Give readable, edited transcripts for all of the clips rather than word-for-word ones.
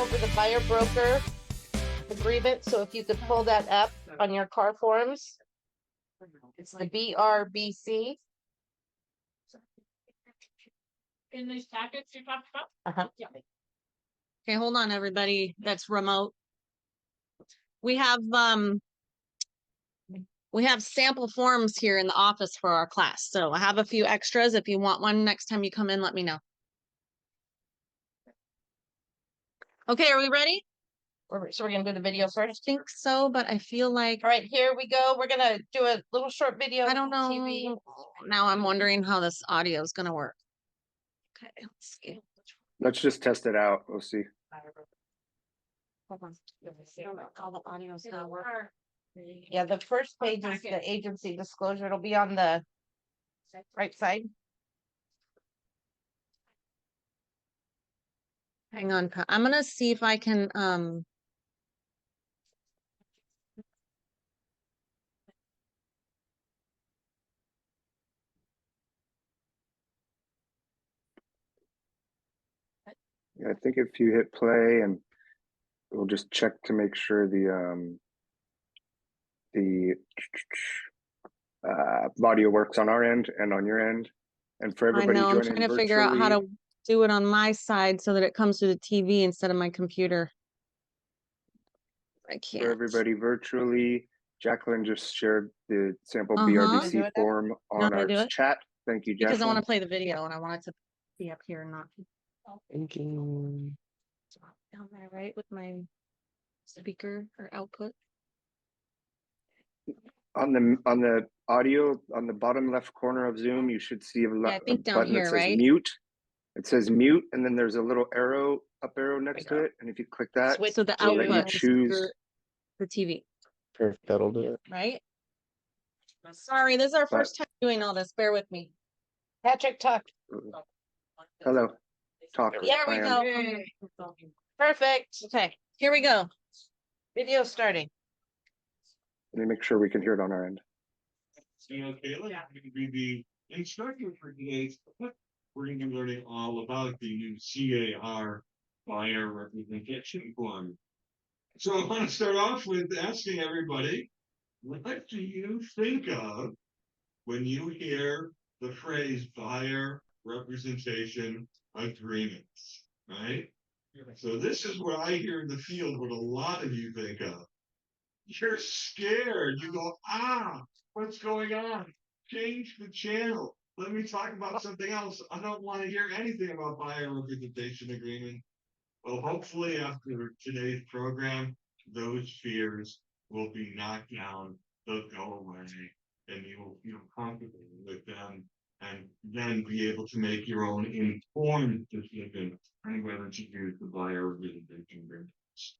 over the buyer broker agreement. So if you could pull that up on your car forms, it's the BRBC. In these packets you talked about? Yeah. Okay, hold on, everybody. That's remote. We have sample forms here in the office for our class. So I have a few extras. If you want one next time you come in, let me know. Okay, are we ready? So we're gonna do the video I first. think so, but I feel like All right, here we go. We're gonna do a little short video. I don't know. TV. Now I'm wondering how this audio is gonna work. Okay, let's see. Let's just test it out. We'll see. Hold on. All the audio is gonna work. Yeah, the first page is the agency disclosure. It'll be on the right side. Hang on, I'm gonna see if I can I think if you hit play, and we'll just check to make sure the audio works on our end and on your end, and for I everybody know I'm joining trying to figure out how virtually. to do it on my side so that it comes through the TV instead of my computer. I can't. For everybody virtually, Jacqueline just shared the sample Uh-huh. BRBC form on how to our do it? chat. Thank you, Because I want Jacqueline. to play the video and I want it to be up here and not Thank you. down there, right? With my speaker or output. On the audio, on the bottom left corner of Zoom, you should see a I think down button here, that says right? mute. It says mute, and then there's a little up arrow next to it. And if you click that, Switch So the it'll let you output choose. is the TV, Perfect, that'll do it. right? Sorry, this is our first time doing all this. Bear with me. Patrick, talk. Hello. Talk. There we I am. go. Perfect. Okay, here we go. Video starting. Let me make sure we can hear it on our end. Okay, let's be the instructor for today's class. We're going to be learning all about the new CAR buyer representation form. So I want to start off with asking everybody, what do you think of when you hear the phrase buyer representation agreements, right? So this is what I hear in the field, what a lot of you think of. You're scared. You go, what's going on? Change the channel. Let me talk about something else. I don't want to hear anything about buyer representation agreement. Well, hopefully after today's program, those fears will be knocked down. They'll go away, and you will feel comfortable with them, and then be able to make your own informed decision on whether to use the buyer representation agreements.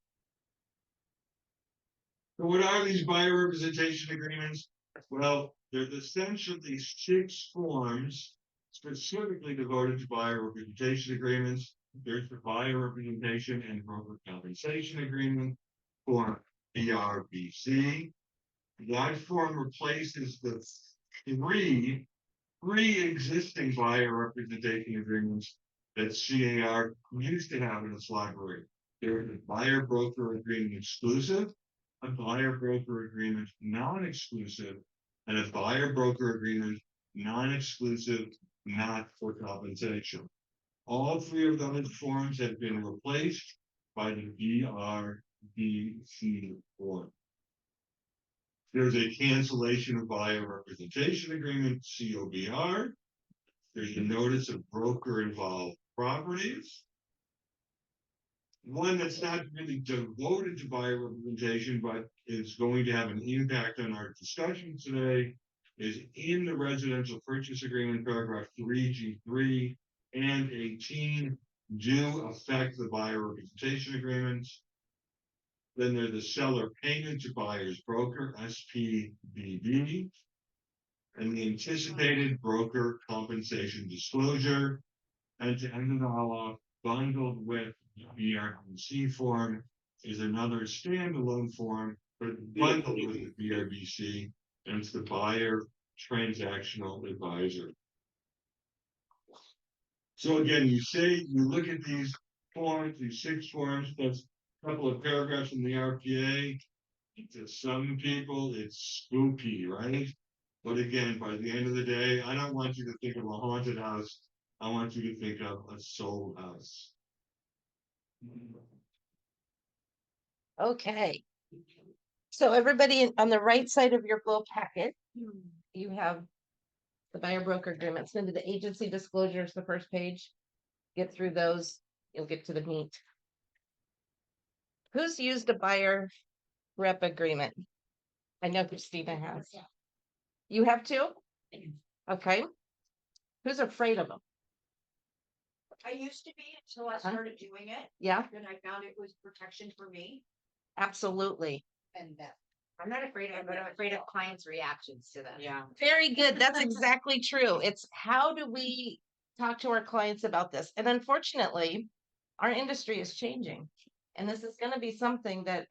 So what are these buyer representation agreements? Well, there's essentially 6 forms specifically devoted to buyer representation agreements. There's the buyer representation and broker compensation agreement, form BRBC. That form replaces the three existing buyer representation agreements that CAR used to have in its library. There's a buyer broker agreement exclusive, a buyer broker agreement non-exclusive, and a buyer broker agreement non-exclusive, not for compensation. All 3 of those forms have been replaced by the BRBC form. There's a cancellation of buyer representation agreement, COBR. There's a notice of broker involved properties. One that's not really devoted to buyer representation, but is going to have an impact on our discussion today, is in the residential purchase agreement, paragraph 3G3 and 18 do affect the buyer representation agreements. Then there's the seller payment to buyer's broker, SPBD, and the anticipated broker compensation disclosure. And to end it all off, bundled with the BRBC form is another standalone form, but bundled with the BRBC, and it's the buyer transactional advisor. So again, you look at these forms, these 6 forms, plus a couple of paragraphs in the RPA. To some people, it's spooky, right? But again, by the end of the day, I don't want you to think of a haunted house. I want you to think of a soul house. Okay. So everybody on the right side of your blue packet, you have the buyer broker agreements. Into the agency disclosures, the first page. Get through those, you'll get to the meat. Who's used a buyer rep agreement? I know Christina has. You have too? Okay. Who's afraid of them? I used to be until I Huh? started doing it, Yeah, and I found it was protection for me absolutely. and that. I'm not afraid of it, but I'm afraid of clients' reactions to them. Yeah. Very good. That's exactly true. It's how do we talk to our clients about this? And unfortunately, our industry is changing. And this is going to be something that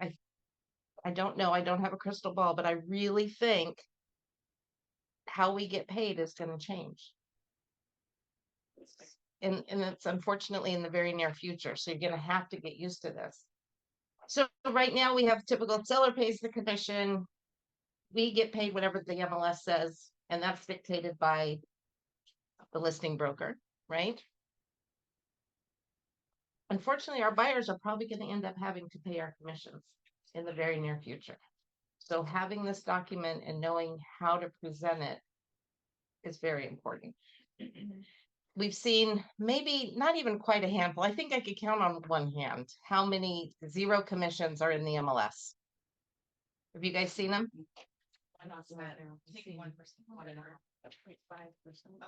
I don't know. I don't have a crystal ball, but I really think how we get paid is going to change. And it's unfortunately in the very near future. So you're going to have to get used to this. So right now we have typical seller pays the commission. We get paid whatever the MLS says, and that's dictated by the listing broker, right? Unfortunately, our buyers are probably going to end up having to pay our commissions in the very near future. So having this document and knowing how to present it is very important. We've seen maybe not even quite a handful. I think I could count on one hand how many 0 commissions are in the MLS. Have you guys seen them? I'm not saying taking 1%. Oh,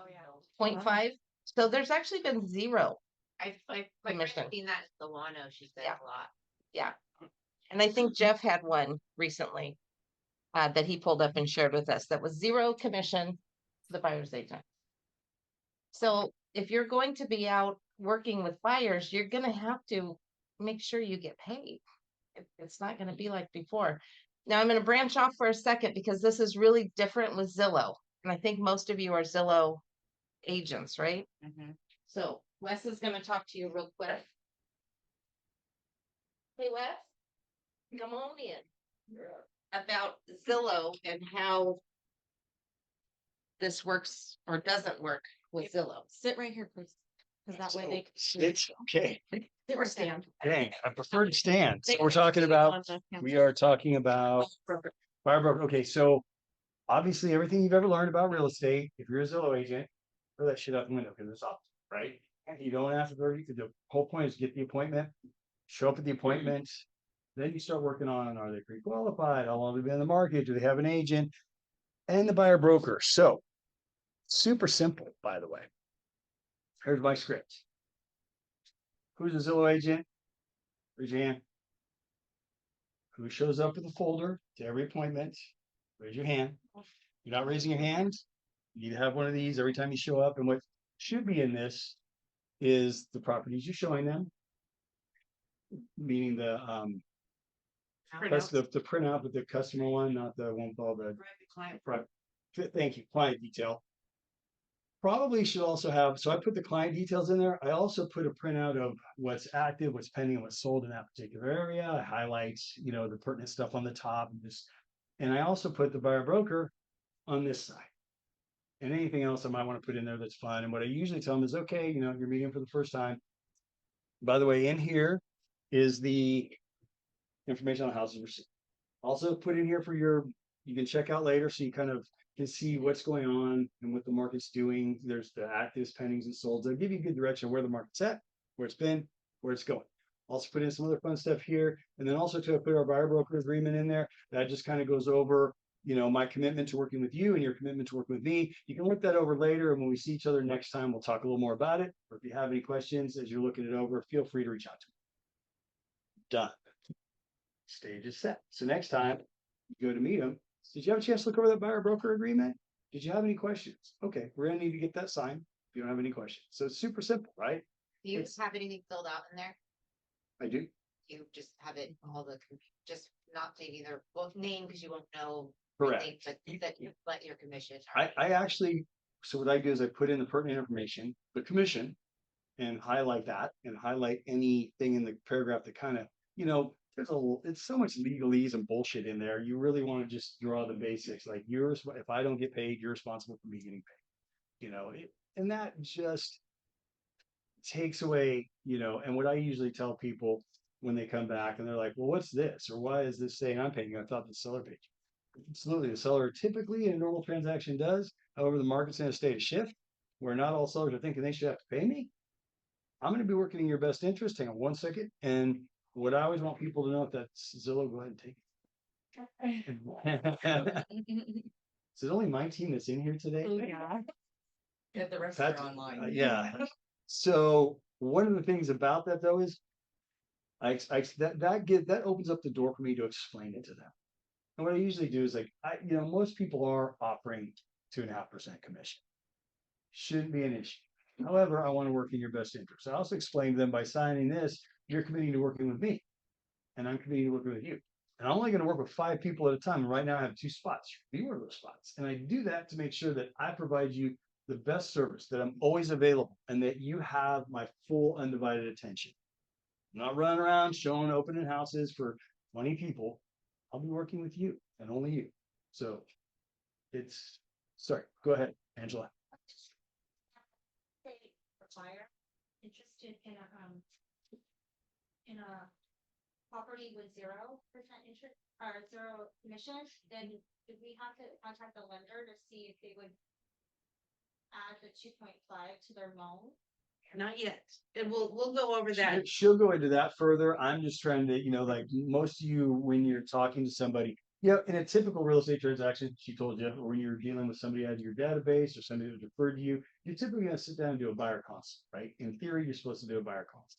yeah. 0.5. So there's actually been 0. My friend Commission. seen that in Solano, she said Yeah. a lot. Yeah. And I think Jeff had one recently that he pulled up and shared with us that was 0 commission to the buyer's agent. So if you're going to be out working with buyers, you're going to have to make sure you get paid. It's not going to be like before. Now I'm going to branch off for a second because this is really different with Zillow. And I think most of you are Zillow agents, right? Mhm. So Wes is going to talk to you real quick. Hey Wes, come on in. About Zillow and how this works or doesn't work with Zillow. Sit right here, please. Cause that way they. It's okay. Sit or stand. Dang, I prefer to stand. So They- we're talking about, on the camera. we are talking about buyer broker. Okay, so obviously everything you've ever learned about real estate, if you're a Zillow agent, throw that shit out the window because it's off, right? And you don't have to go, the whole point is get the appointment, show up at the appointment. Then you start working on, are they pre-qualified? How long have they been in the market? Do they have an agent? And the buyer broker. So super simple, by the way. Here's my script. Who's a Zillow agent? Raise your hand. Who shows up with a folder to every appointment? Raise your hand. You're not raising your hand. You need to have one of these every time you show up. And what should be in this is the properties you're showing them, meaning the that's the printout with the customer one, not the one called the Client. thank you, client detail. Probably should also have, so I put the client details in there. I also put a printout of what's active, what's pending, and what's sold in that particular area. I highlight, the pertinent stuff on the top and I also put the buyer broker on this side. And anything else I might want to put in there that's fine. And what I usually tell them is, okay, you're meeting for the first time. By the way, in here is the information on houses received. Also put in here for you can check out later so you kind of can see what's going on and what the market's doing. There's the actives, pendings, and solds. They'll give you a good direction of where the market's at, where it's been, where it's going. Also put in some other fun stuff here. And then also to put our buyer broker agreement in there. That just kind of goes over, my commitment to working with you and your commitment to working with me. You can look that over later. And when we see each other next time, we'll talk a little more about it. Or if you have any questions as you're looking it over, feel free to reach out to me. Done. Stage is set. So next time you go to meet them, did you have a chance to look over that buyer broker agreement? Did you have any questions? Okay, we're gonna need to get that signed if you don't have any questions. So it's super simple, right? Do you It's- have anything filled out in there? I do. You just have it, all the, just not maybe their both name, because you won't know. Correct. everything, But that you let your commission. I actually, so what I do is I put in the pertinent information, the commission, and highlight that and highlight anything in the paragraph that kind of, it's so much legalese and bullshit in there. You really want to just draw the basics. Like if I don't get paid, you're responsible for me getting paid. And that just takes away, and what I usually tell people when they come back and they're like, well, what's this? Or why is this saying I'm paying you? I thought the seller paid you. Absolutely. The seller typically in a normal transaction does. However, the market's in a state of shift where not all sellers are thinking they should have to pay me. I'm going to be working in your best interest. Hang on one second. And what I always want people to know, if that's Zillow, go ahead and take it. So it's only my team that's in here today. Yeah. Yeah, the rest That's- are online. Yeah. So one of the things about that though is that opens up the door for me to explain it to them. And what I usually do is most people are offering 2.5% commission. Shouldn't be an issue. However, I want to work in your best interest. I also explain to them, by signing this, you're committing to working with me, and I'm committing to working with you. And I'm only going to work with 5 people at a time. And right now I have 2 spots. Be one of those spots. And I do that to make sure that I provide you the best service, that I'm always available, and that you have my full undivided attention. I'm not running around showing opening houses for 20 people. I'll be working with you and only you. So sorry, go ahead, Angela. Buyer interested in a property with 0% interest or 0 commission, then do we have to contact the lender to see if they would add the 2.5 to their loan? Not yet. And we'll go over that. She'll go into that further. I'm just trying to, like most of you, when you're talking to somebody, in a typical real estate transaction, she told you, when you're dealing with somebody out of your database or somebody that referred to you, you're typically going to sit down and do a buyer consult, right? In theory, you're supposed to do a buyer consult.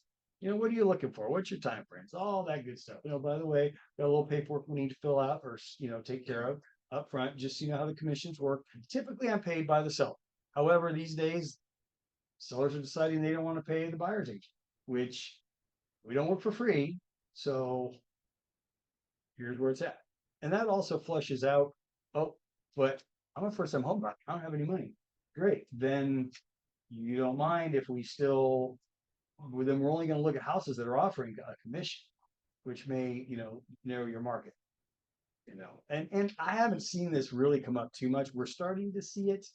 What are you looking for? What's your time frames? All that good stuff. By the way, got a little paperwork we need to fill out or, take care of up front, just so you know how the commissions work. Typically, I'm paid by the seller. However, these days, sellers are deciding they don't want to pay the buyer's agent, which we don't work for free. So here's where it's at. And that also flushes out, but I'm a first-time home buyer. I don't have any money. Great. Then you don't mind if we still, then we're only going to look at houses that are offering a commission, which may, narrow your market. And I haven't seen this really come up too much. We're starting to see it.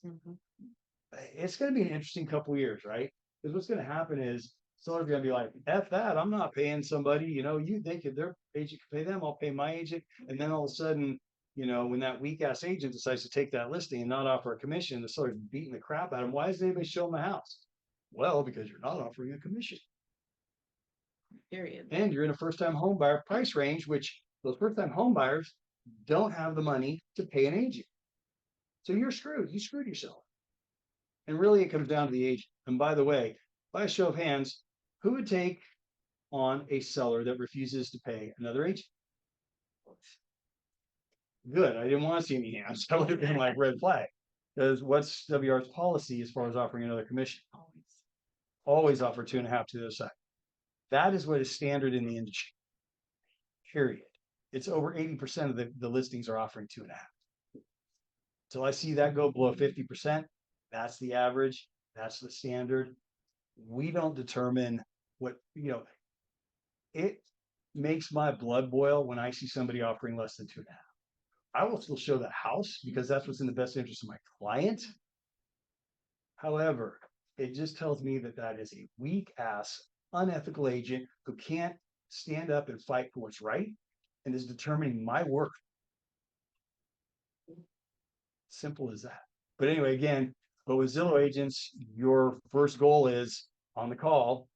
It's going to be an interesting couple of years, right? Because what's going to happen is sellers are going to be like, F that, I'm not paying somebody, you think if their agent can pay them, I'll pay my agent. And then all of a sudden, when that weak ass agent decides to take that listing and not offer a commission, the seller's beating the crap out of him. Why is anybody showing the house? Well, because you're not offering a commission. Period. And you're in a first-time home buyer price range, which those first-time home buyers don't have the money to pay an agent. So you're screwed. You screwed yourself. And really, it comes down to the agent. And by the way, by a show of hands, who would take on a seller that refuses to pay another agent? Good. I didn't want to see any hands. That would have been like red flag. Because what's WR's policy as far as offering another commission? Always offer 2.5 to the other side. That is what is standard in the industry. Period. It's over 80% of the listings are offering 2.5. Till I see that go below 50%, that's the average. That's the standard. We don't determine what, it makes my blood boil when I see somebody offering less than 2.5. I will still show the house because that's what's in the best interest of my client. However, it just tells me that that is a weak ass, unethical agent who can't stand up and fight for what's right and is determining my work. Simple as that. But anyway, again, but with Zillow agents, your first goal is on the call,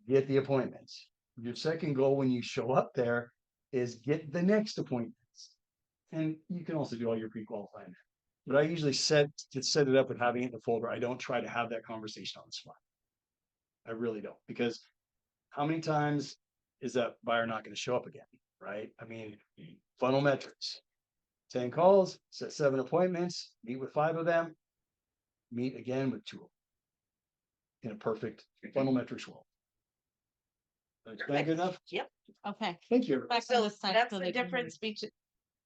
get the appointments. Your second goal when you show up there is get the next appointments. And you can also do all your pre-qualifying. But I usually set it up with having it in the folder. I don't try to have that conversation on the spot. I really don't, because how many times is that buyer not going to show up again, right? I mean, funnel metrics, 10 calls, set 7 appointments, meet with 5 of them, meet again with 2 of them in a perfect funnel metrics world. Is that good enough? Yep. Okay. Thank you. Back to So this side that's so the they can difference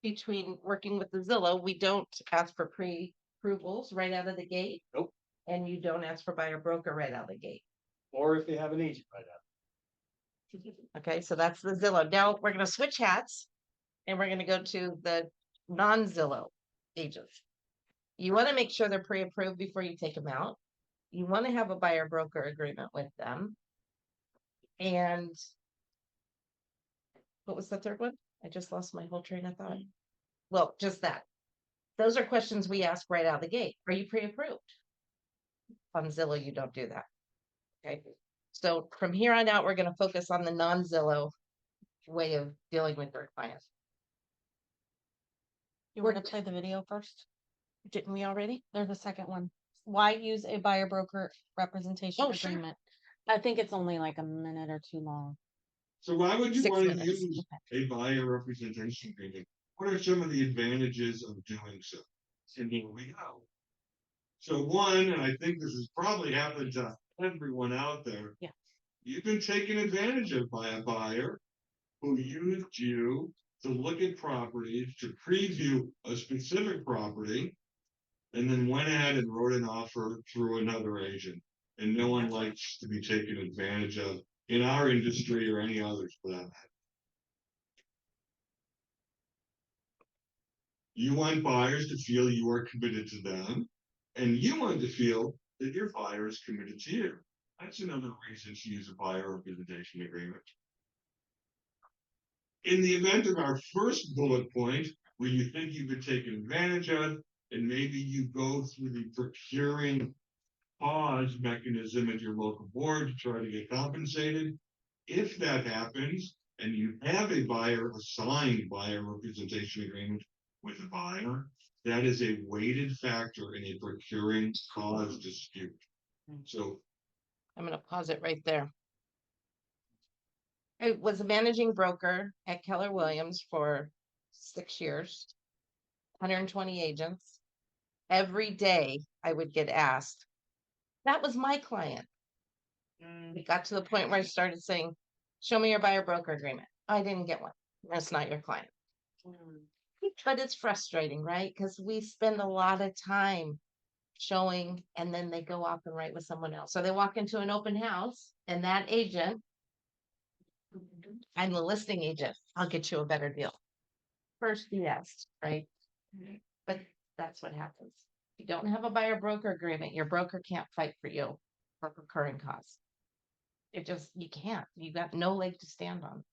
between working with the Zillow. We don't ask for pre-approvals right out of the gate. Nope. And you don't ask for buyer broker right out of the gate. or if they have an agent by that. Okay, so that's the Zillow. Now we're gonna switch hats and we're gonna go to the non-Zillow agents. You want to make sure they're pre-approved before you take them out. You want to have a buyer broker agreement with them. And what was the third one? I just lost my whole train of thought. Well, just that. Those are questions we ask right out of the gate. Are you pre-approved? On Zillow, you don't do that. Okay. So from here on out, we're going to focus on the non-Zillow way of dealing with their clients. You want to play the video first? Didn't we already? There's a second one. Why use a buyer broker representation Oh, sure. agreement? I think it's only like a minute or two long. So why would you 6 want to minutes. use a buyer representation agreement? What are some of the advantages of doing so? And here we go. So one, and I think this has probably happened to everyone out there. Yeah. You've been taken advantage of by a buyer who used you to look at properties, to preview a specific property, and then went ahead and wrote an offer through another agent. And no one likes to be taken advantage of in our industry or any others for that matter. You want buyers to feel you are committed to them, and you want to feel that your buyer is committed to you. That's another reason to use a buyer representation agreement. In the event of our first bullet point, where you think you've been taken advantage of, and maybe you go through the procuring pause mechanism at your local board to try to get compensated, if that happens, and you have a assigned buyer representation agreement with a buyer, that is a weighted factor in a procuring cause dispute. So I'm going to pause it right there. I was a managing broker at Keller Williams for 6 years, 120 agents. Every day I would get asked, that was my client. It got to the point where I started saying, show me your buyer broker agreement. I didn't get one. That's not your client. But it's frustrating, right? Because we spend a lot of time showing, and then they go off and write with someone else. So they walk into an open house, and that agent, I'm the listing agent, I'll get you a better deal. First, yes, right? But that's what happens. If you don't have a buyer broker agreement, your broker can't fight for you for recurring costs. You can't. You got no leg to stand on.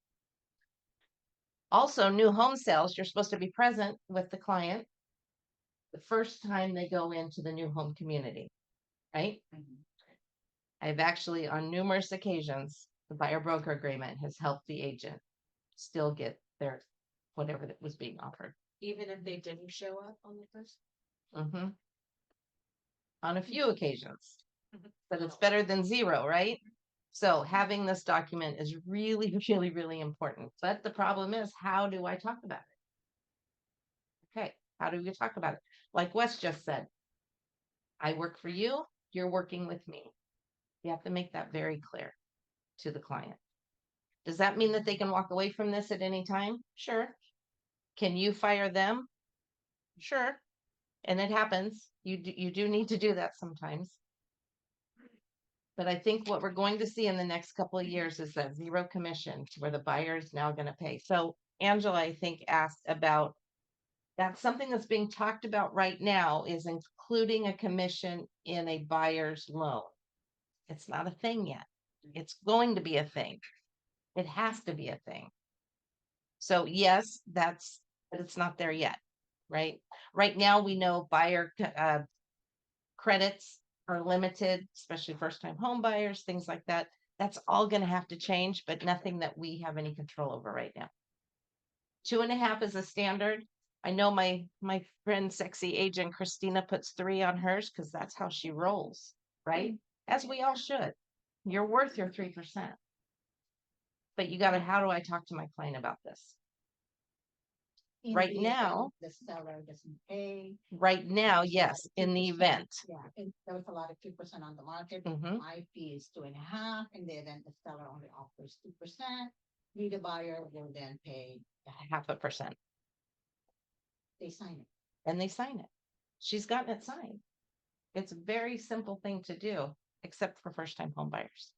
Also, new home sales, you're supposed to be present with the client the first time they go into the new home community, right? I've actually, on numerous occasions, the buyer broker agreement has helped the agent still get their whatever that was being offered. Even if they didn't show up on the first. On a few occasions, but it's better than zero, right? So having this document is really, really, really important. But the problem is, how do I talk about it? Okay, how do we talk about it? Like Wes just said, I work for you, you're working with me. You have to make that very clear to the client. Does that mean that they can walk away from this at any time? Sure. Can you fire them? Sure. And it happens. You do need to do that sometimes. But I think what we're going to see in the next couple of years is that zero commission where the buyer is now going to pay. So Angela, I think, asked about that's something that's being talked about right now, is including a commission in a buyer's loan. It's not a thing yet. It's going to be a thing. It has to be a thing. So yes, but it's not there yet, right? Right now, we know buyer credits are limited, especially first-time home buyers, things like that. That's all going to have to change, but nothing that we have any control over right now. 2.5 is a standard. I know my friend, sexy agent Christina, puts 3 on hers because that's how she rolls, right? As we all should. You're worth your 3%. But you got to, how do I talk to my client about this? Right now, The seller doesn't pay. Right now, yes, in the event. Yeah, and there was a lot of 2% on the market. Mhm. My fee is 2.5, and then the seller only offers 2%. We, the buyer, will then pay. 0.5%. They sign it. And they sign it. She's gotten it signed. It's a very simple thing to do, except for first-time home buyers.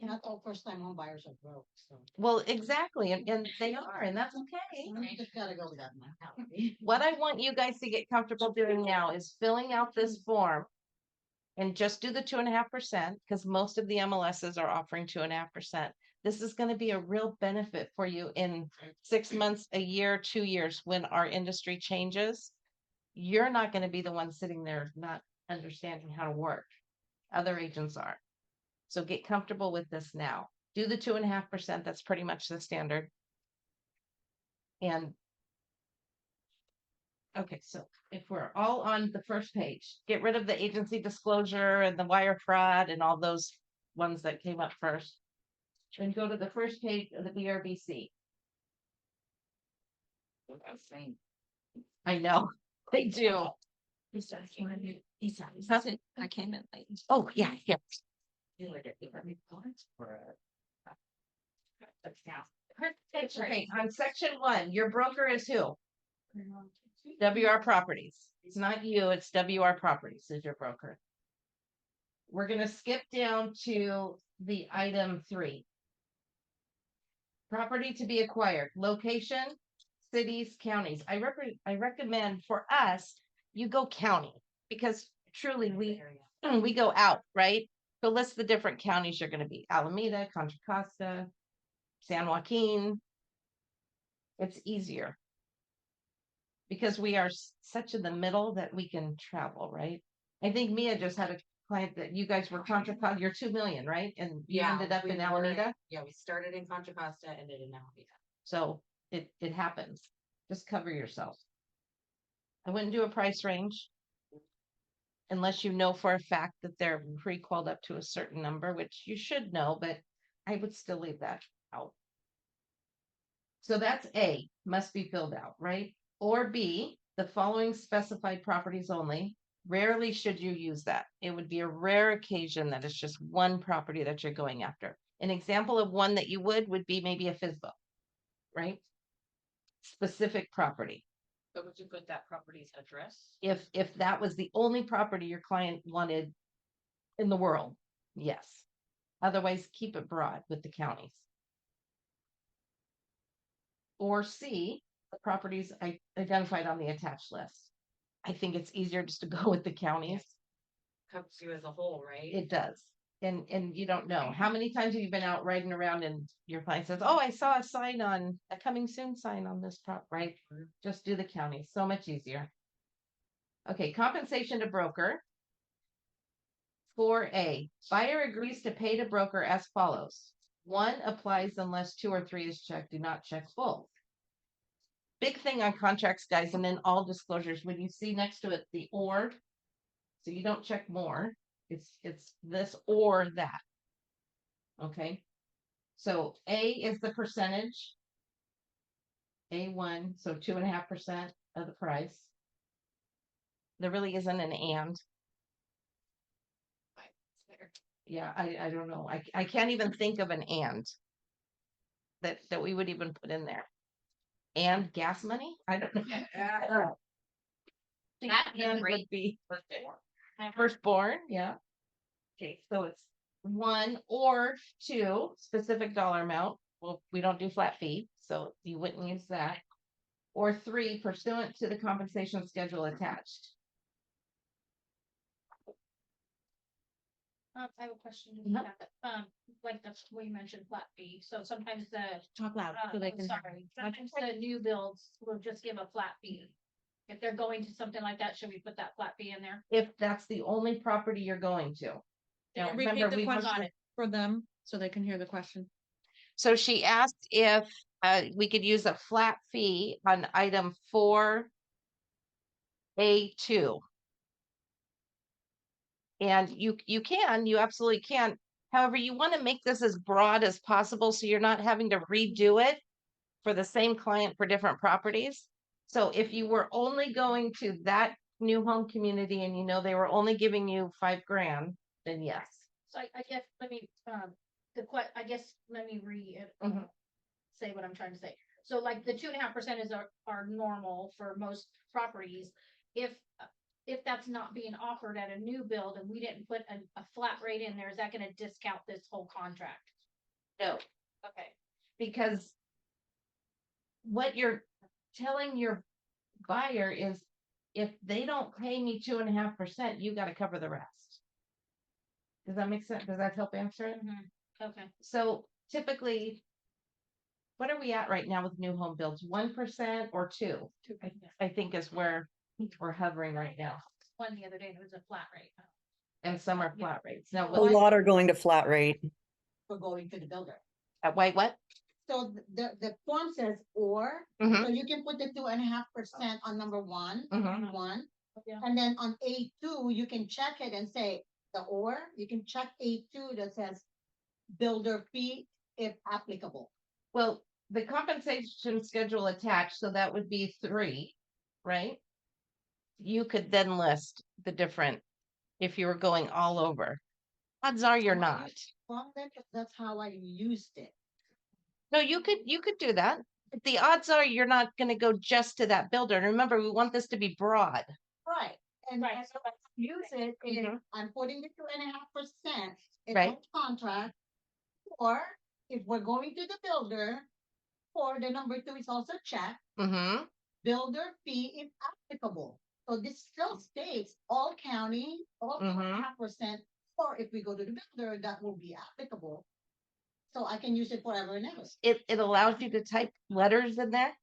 Not all first time home buyers are broke, so. Well, exactly, and they are, and that's okay. You just gotta go with that mentality. What I want you guys to get comfortable doing now is filling out this form. And just do the 2.5%, because most of the MLSs are offering 2.5%. This is going to be a real benefit for you in 6 months, a year, 2 years, when our industry changes. You're not going to be the one sitting there not understanding how to work. Other agents are. So get comfortable with this now. Do the 2.5%. That's pretty much the standard. And okay, so if we're all on the first page, get rid of the agency disclosure and the wire fraud and all those ones that came up first. Then go to the first page of the BRBC. I know, they do. I came in late. Oh, yeah, yeah. Okay, on section 1, your broker is who? WR Properties. It's not you, it's WR Properties is your broker. We're gonna skip down to the item 3. Property to be acquired, location, cities, counties. I recommend for us, you go county, because truly we go out, right? So list the different counties you're gonna be, Alameda, Contra Costa, San Joaquin. It's easier. Because we are such in the middle that we can travel, right? I think Mia just had a client that you guys were Contra Costa, you're 2 million, right? And you ended up in Alameda. Yeah, we started in Contra Costa, ended in Alameda. So it happens. Just cover yourself. I wouldn't do a price range unless you know for a fact that they're pre-qualified up to a certain number, which you should know, but I would still leave that out. So that's A, must be filled out, right? Or B, the following specified properties only. Rarely should you use that. It would be a rare occasion that it's just one property that you're going after. An example of one that you would be maybe a FSBO, right? Specific property. But would you put that property's address? If that was the only property your client wanted in the world, yes. Otherwise, keep it broad with the counties. Or C, the properties identified on the attached list. I think it's easier just to go with the counties. Covers you as a whole, right? It does. And you don't know. How many times have you been out riding around and your client says, oh, I saw a sign on a coming soon sign on this prop, right? Just do the county. So much easier. Okay, compensation to broker. 4A, buyer agrees to pay to broker as follows. 1 applies unless 2 or 3 is checked. Do not check both. Big thing on contracts, guys, and then all disclosures, when you see next to it the or, so you don't check more. It's this or that. Okay. So A is the percentage. A1, so 2.5% of the price. There really isn't an and. Yeah, I don't know. I can't even think of an and that we would even put in there. And gas money? I don't know. That And would be firstborn, yeah. Okay, so it's 1 or 2 specific dollar amount. Well, we don't do flat fee, so you wouldn't use that. Or 3 pursuant to the compensation schedule attached. I have a question. Mhm. Like the way you mentioned flat fee, so sometimes the, Talk loud so they can. sorry, sometimes the new builds will just give a flat fee. If they're going to something like that, should we put that flat fee in there? If that's the only property you're going to. Now, remember, we question must- for them so they can hear the question. So she asked if we could use a flat fee on item 4A2. And you absolutely can. However, you want to make this as broad as possible so you're not having to redo it for the same client for different properties. So if you were only going to that new home community and you know they were only giving you $5,000, then yes. So I guess, let me, let me Mhm. say what I'm trying to say. So like the 2.5% is our normal for most properties. If if that's not being offered at a new build and we didn't put a flat rate in there, is that gonna discount this whole contract? No, Okay. because what you're telling your buyer is if they don't pay me 2.5%, you gotta cover the rest. Does that make sense? Does that help answer it? Okay. So typically, what are we at right now with new home builds? 1% or 2%? I think is where we're hovering right now. One the other day, it was a flat rate. And some are flat rates. Now, A lot are going to flat rate. For going to the builder. at white what? So the form says or, Mhm. so you can put the 2.5% on number one, Mhm. one. Yeah. And then on A2, you can check it and say the or, you can check A2 that says builder fee if applicable. Well, the compensation schedule attached, so that would be 3, right? You could then list the different, if you were going all over. Odds are you're not. Well, that's how I used it. No, you could do that. But the odds are you're not gonna go just to that builder. And remember, we want this to be broad. Right. And Right. and so I use it, and Mhm. I'm putting the 2.5% in Right. the contract. Or if we're going to the builder, or the number 2 is also checked, Mm-hmm. builder fee if applicable. So this still states all county, all Mhm. 2.5%, or if we go to the builder, that will be applicable. So I can use it forever and ever. It allows you to type letters in there.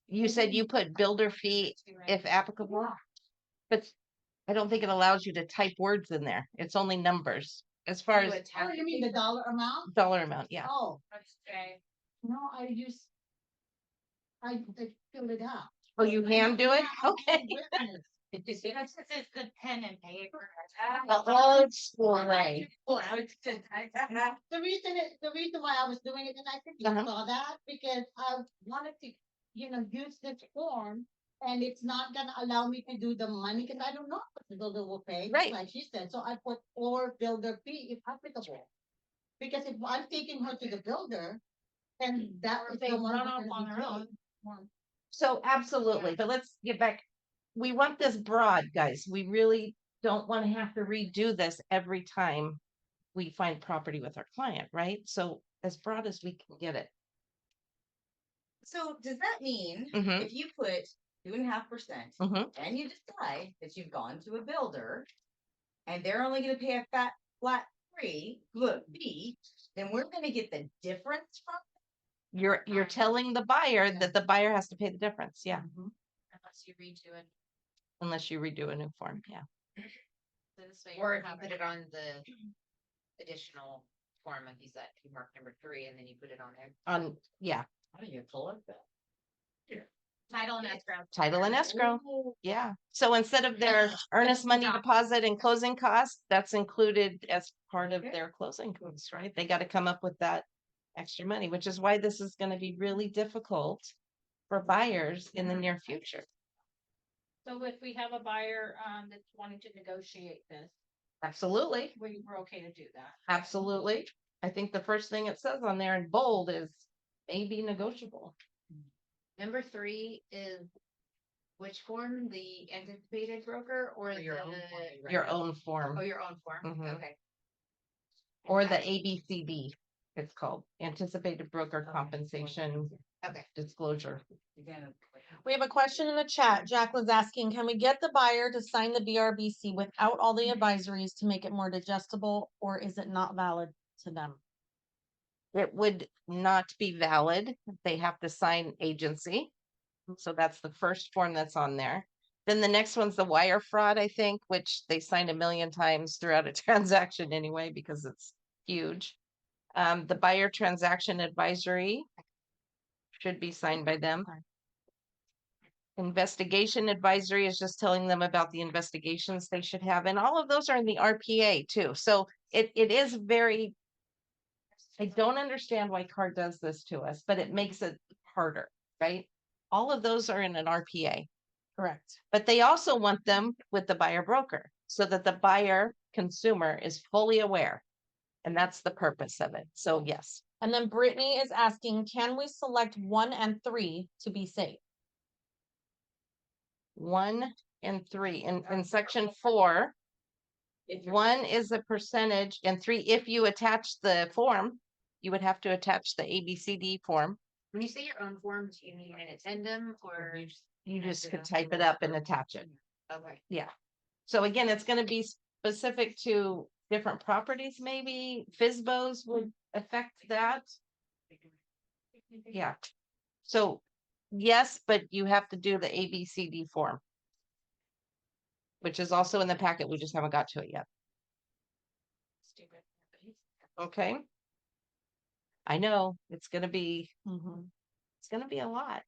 You said you put builder fee if applicable, but I don't think it allows you to type words in there. It's only numbers as far You as Oh, you mean the dollar amount? dollar amount. Yeah. Oh, Okay. no, I fill it out. Oh, you hand do it? Yeah, Okay. handwritten. This is the pen and paper. The old school way. The reason why I was doing it, and I think you Uh-huh. saw that, because I wanted to, use this form. And it's not gonna allow me to do the money, because I don't know what the builder will pay, Right. like she said, so I put or builder fee if applicable. Because if I'm taking her to the builder, then that Or is they the one. run we're off gonna on be their paying. own. So absolutely, but let's get back. We want this broad, guys. We really don't want to have to redo this every time we find property with our client, right? So as broad as we can get it. So does that mean Mhm. if you put 2.5% Mhm. and you decide that you've gone to a builder and they're only gonna pay a flat fee, then we're gonna get the difference from. You're telling the buyer that the buyer has to pay the difference, yeah, Unless you redo it. unless you redo a new form, yeah. So this way Or you're if you covered. put it on the additional form, like you said, you mark number 3 and then you put it on there. Yeah, How do you collect that? Title and escrow. title and escrow, yeah. So instead of their earnest money deposit and closing costs, that's included as part of their closing costs, right? They got to come up with that extra money, which is why this is going to be really difficult for buyers in the near future. So if we have a buyer, that's wanting to negotiate this, Absolutely, we're okay to do that. absolutely. I think the first thing it says on there in bold is maybe negotiable. Number 3 is which form, the anticipated broker or your own form, right? Your own form. Oh, your own form, Mhm. okay. Or the ABCD, it's called Anticipated Broker Compensation Okay. Disclosure. We have a question in the chat. Jack was asking, can we get the buyer to sign the BRBC without all the advisories to make it more digestible, or is it not valid to them? It would not be valid. They have to sign agency. So that's the first form that's on there. Then the next one's the wire fraud, I think, which they sign 1,000,000 times throughout a transaction anyway, because it's huge. The buyer transaction advisory should be signed by them. Investigation advisory is just telling them about the investigations they should have. And all of those are in the RPA too. So it is very, I don't understand why CAR does this to us, but it makes it harder, right? All of those are in an RPA. Correct. But they also want them with the buyer broker so that the buyer consumer is fully aware. And that's the purpose of it. So yes. And then Brittany is asking, can we select 1 and 3 to be safe? 1 and 3. In section 4, If you're- 1 is a percentage and 3, if you attach the form, you would have to attach the ABCD form. When you say your own forms, you need an addendum or? You just could type it up and attach it. Okay. So again, it's gonna be specific to different properties, maybe FSBOs would affect that. Yeah. So yes, but you have to do the ABCD form. Which is also in the packet. We just haven't got to it yet. Stupid. Okay. I know it's gonna be Mhm. it's gonna be a lot.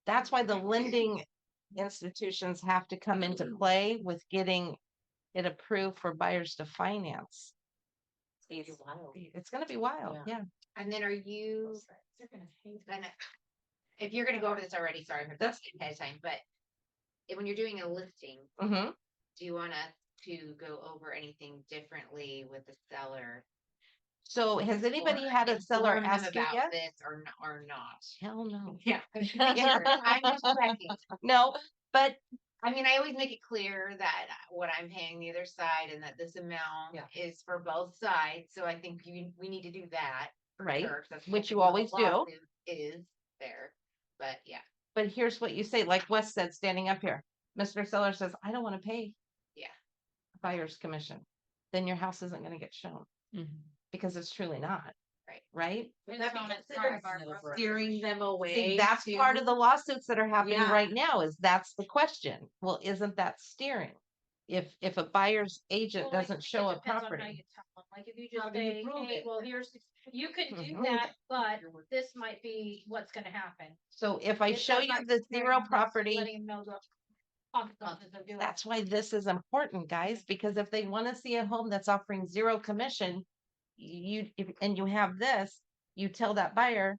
That's why the lending institutions have to come into play with getting it approved for buyers to finance. It's gonna be wild, yeah. And then are you? Gonna- If you're gonna go over this already, sorry for That's- asking ahead of time, but when you're doing a listing, Mm-hmm. do you want us to go over anything differently with the seller? So has anybody had a seller Inform them ask you about yet? this or not? Hell no. Yeah. I'm just checking. No, but I mean, I always make it clear that what I'm paying the other side and that this amount Yeah. is for both sides. So I think we need to do that. for Right, sure, 'cause that's which you what the always do. lawsuit Is there, but yeah, But here's what you say, like Wes said, standing up here. Mr. Seller says, I don't want to pay yeah. buyer's commission. Then your house isn't going to get shown because it's truly not. Right. Right? Would That that be becomes considered part of our steering them away? See, that's part of the lawsuits that are happening Yeah. right now is that's the question. Well, isn't that steering? If a buyer's agent Well, like, doesn't it show a depends on how property. you tell 'em. Like if you How just do you say, prove hey, it? well, you could do Mhm. that, but this might be what's gonna happen. So if I It's show not you like the steering zero them, property, letting 'em know the consequences of doing it. that's why this is important, guys, because if they want to see a home that's offering 0 commission, and you have this, you tell that buyer,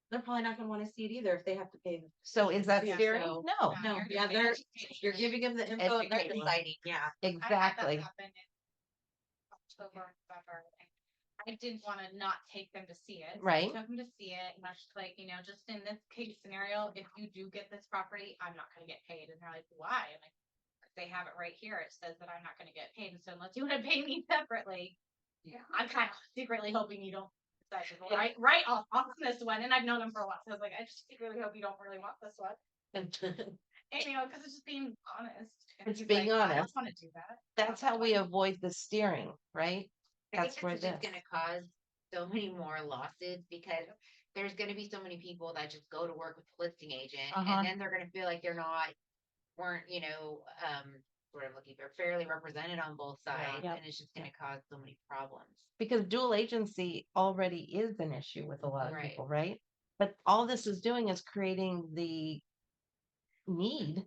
They're probably not gonna wanna see it either if they have to pay. so is that Yeah, steering? so- No, No, yeah, you're giving them the info and they're Educating. deciding, yeah. I had that exactly. happen in October, November, and I didn't wanna not take them to see it. So I Right. Took them to see it, and I was just like, just in this case scenario, if you do get this property, I'm not gonna get paid, and they're like, why? And like, they have it right here, it says that I'm not gonna get paid, and so unless you wanna pay me separately, I'm kind of secretly hoping you don't decide to go right off on this one, and I've known them for a while, so I was like, I just secretly hope you don't really want this one. And cause it's just being honest. And It's he's being like, I honest. don't wanna do that. That's how we avoid the steering, right? I That's think where this is just this. gonna cause so many more lawsuits because there's gonna be so many people that just go to work with the listing agent Uh-huh. and then they're gonna feel like weren't, sort of looking for fairly represented on both sides, Yep. and it's just gonna cause so many problems. Because dual agency already is an issue with a lot of Right. people, right? But all this is doing is creating the need.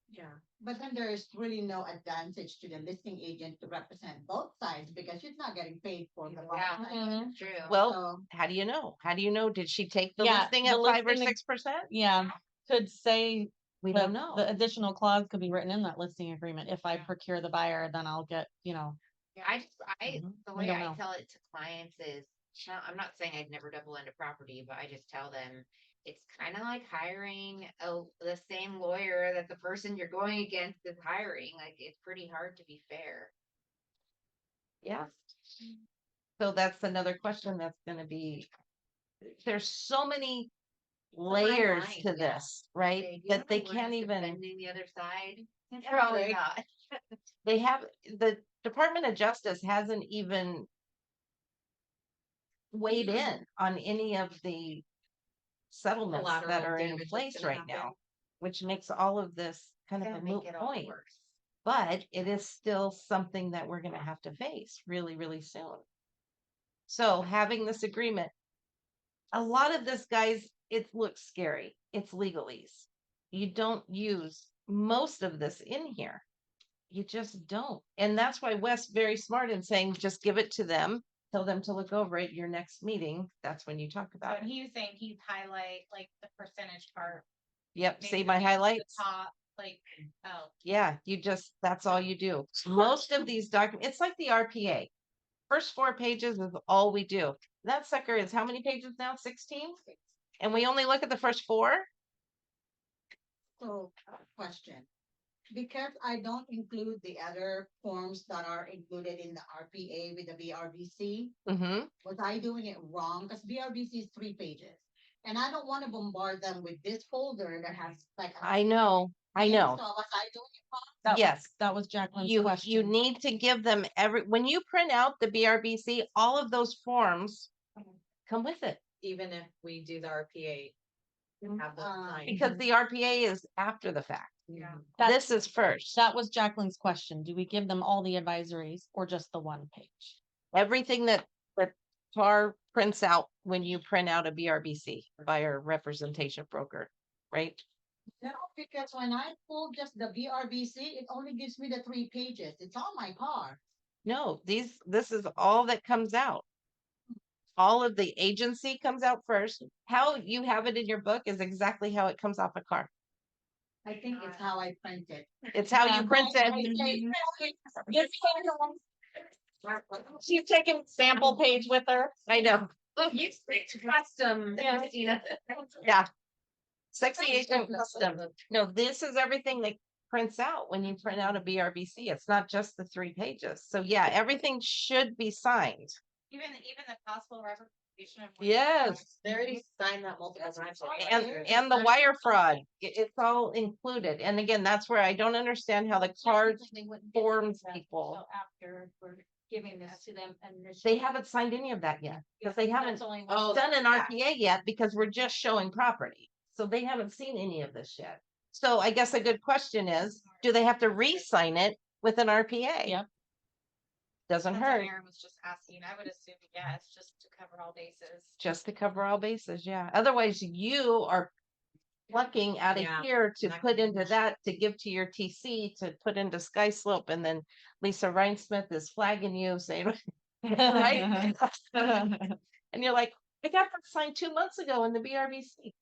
Yeah. But then there is really no advantage to the listing agent to represent both sides because she's not getting paid for the Yeah. bottom line. True. Well, So, how do you know? How do you know? Did she take the Yeah, listing the at 5 or listing- 6%? Yeah, could say We the, don't know. the additional clause could be written in that listing agreement. If I Yeah. procure the buyer, then I'll get, Yeah, the We way don't I know. tell it to clients is, I'm not saying I'd never double end a property, but I just tell them it's kind of like hiring the same lawyer that the person you're going against is hiring. Like it's pretty hard to be fair. Yeah. So that's another question that's gonna be, there's so many layers line, to yeah. this, right? Do you That know they what can't is even, defending the other side. Probably Probably not. they have, the Department of Justice hasn't even weighed in on any of the settlements that Collateral are in damage that's place gonna right happen. now, which makes all of this kind of Gonna a make moot it all point. worse. But it is still something that we're gonna have to face really, really soon. So having this agreement, a lot of this, guys, it looks scary. It's legalese. You don't use most of this in here. You just don't. And that's why Wes very smart in saying, just give it to them, tell them to look over it. Your next meeting, that's when you talk So about it. he was saying he'd highlight like the percentage part. Yep, maybe see the my name at the highlights? Top, like, oh, Yeah, that's all you do. Most of these documents, it's like the RPA. First 4 pages is all we do. That sucker is how many pages now? 16? And we only look at the first 4? so question. Because I don't include the other forms that are included in the RPA with the BRBC, Mm-hmm. was I doing it wrong? Because BRBC is 3 pages. And I don't want to bombard them with this folder that has like. I know, I know. So was I doing it wrong? That Yes. That was Jacqueline's You question. need to give them when you print out the BRBC, all of those forms come with it. Even if we do the RPA. Have them sign. Because the RPA is after the fact. Yeah. This is first. That was Jacqueline's question. Do we give them all the advisories or just the one page? Everything that TAR prints out when you print out a BRBC by our representation broker, right? No, because when I pull just the BRBC, it only gives me the 3 pages. It's on my car. No, this is all that comes out. All of the agency comes out first. How you have it in your book is exactly how it comes off a car. I think it's how I print it. It's how you print it. She's taking sample page with her. I know. You custom, Yeah. Christina. Yeah. Sexy agent custom. No, this is everything that prints out when you print out a BRBC. It's not just the 3 pages. So yeah, everything should be signed. Even the possible representation of. Yes. They already signed that multiple times. And the wire fraud, it's all included. And again, that's where I don't understand how the card forms people. After we're giving this to them and. They haven't signed any of that yet because they haven't only done an RPA yet because we're just showing property. So they haven't seen any of this yet. So I guess a good question is, do they have to re-sign it with an RPA? Yep. Doesn't That's what hurt. Aaron was just asking. I would assume yes, just to cover all bases. Just to cover all bases, yeah. Otherwise, you are plucking out of Yeah, here to not put gonna into that, to give to your TC, to put into Sky Slope, and then Lisa Rhinesmith is flagging you saying, right? And you're like, I got that signed 2 months ago in the BRBC.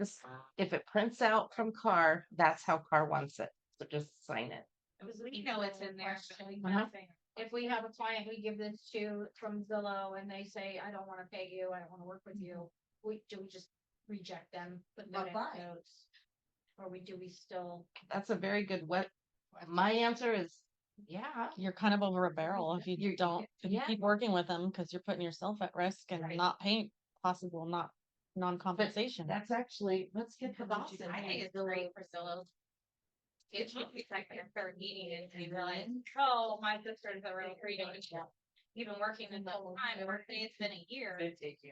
This, if it prints out from CAR, that's how CAR wants it. So just sign it. We know it's in there. Uh-huh. If we have a client we give this to from Zillow and they say, I don't wanna pay you, I don't wanna work with you, we just reject them, put them in Bye-bye. notes? Or do we still? That's a very good what. My answer is, yeah. You're kind of over a barrel if you don't, if you yeah. keep working with them, because you're putting yourself at risk and not paying possible, not non-compensation. That's actually, let's get the boss in I think here. it's great for Zillow. It's like their third meeting and we realize, oh, my sister's a real freedom. You've been working this whole time, and it's been a year.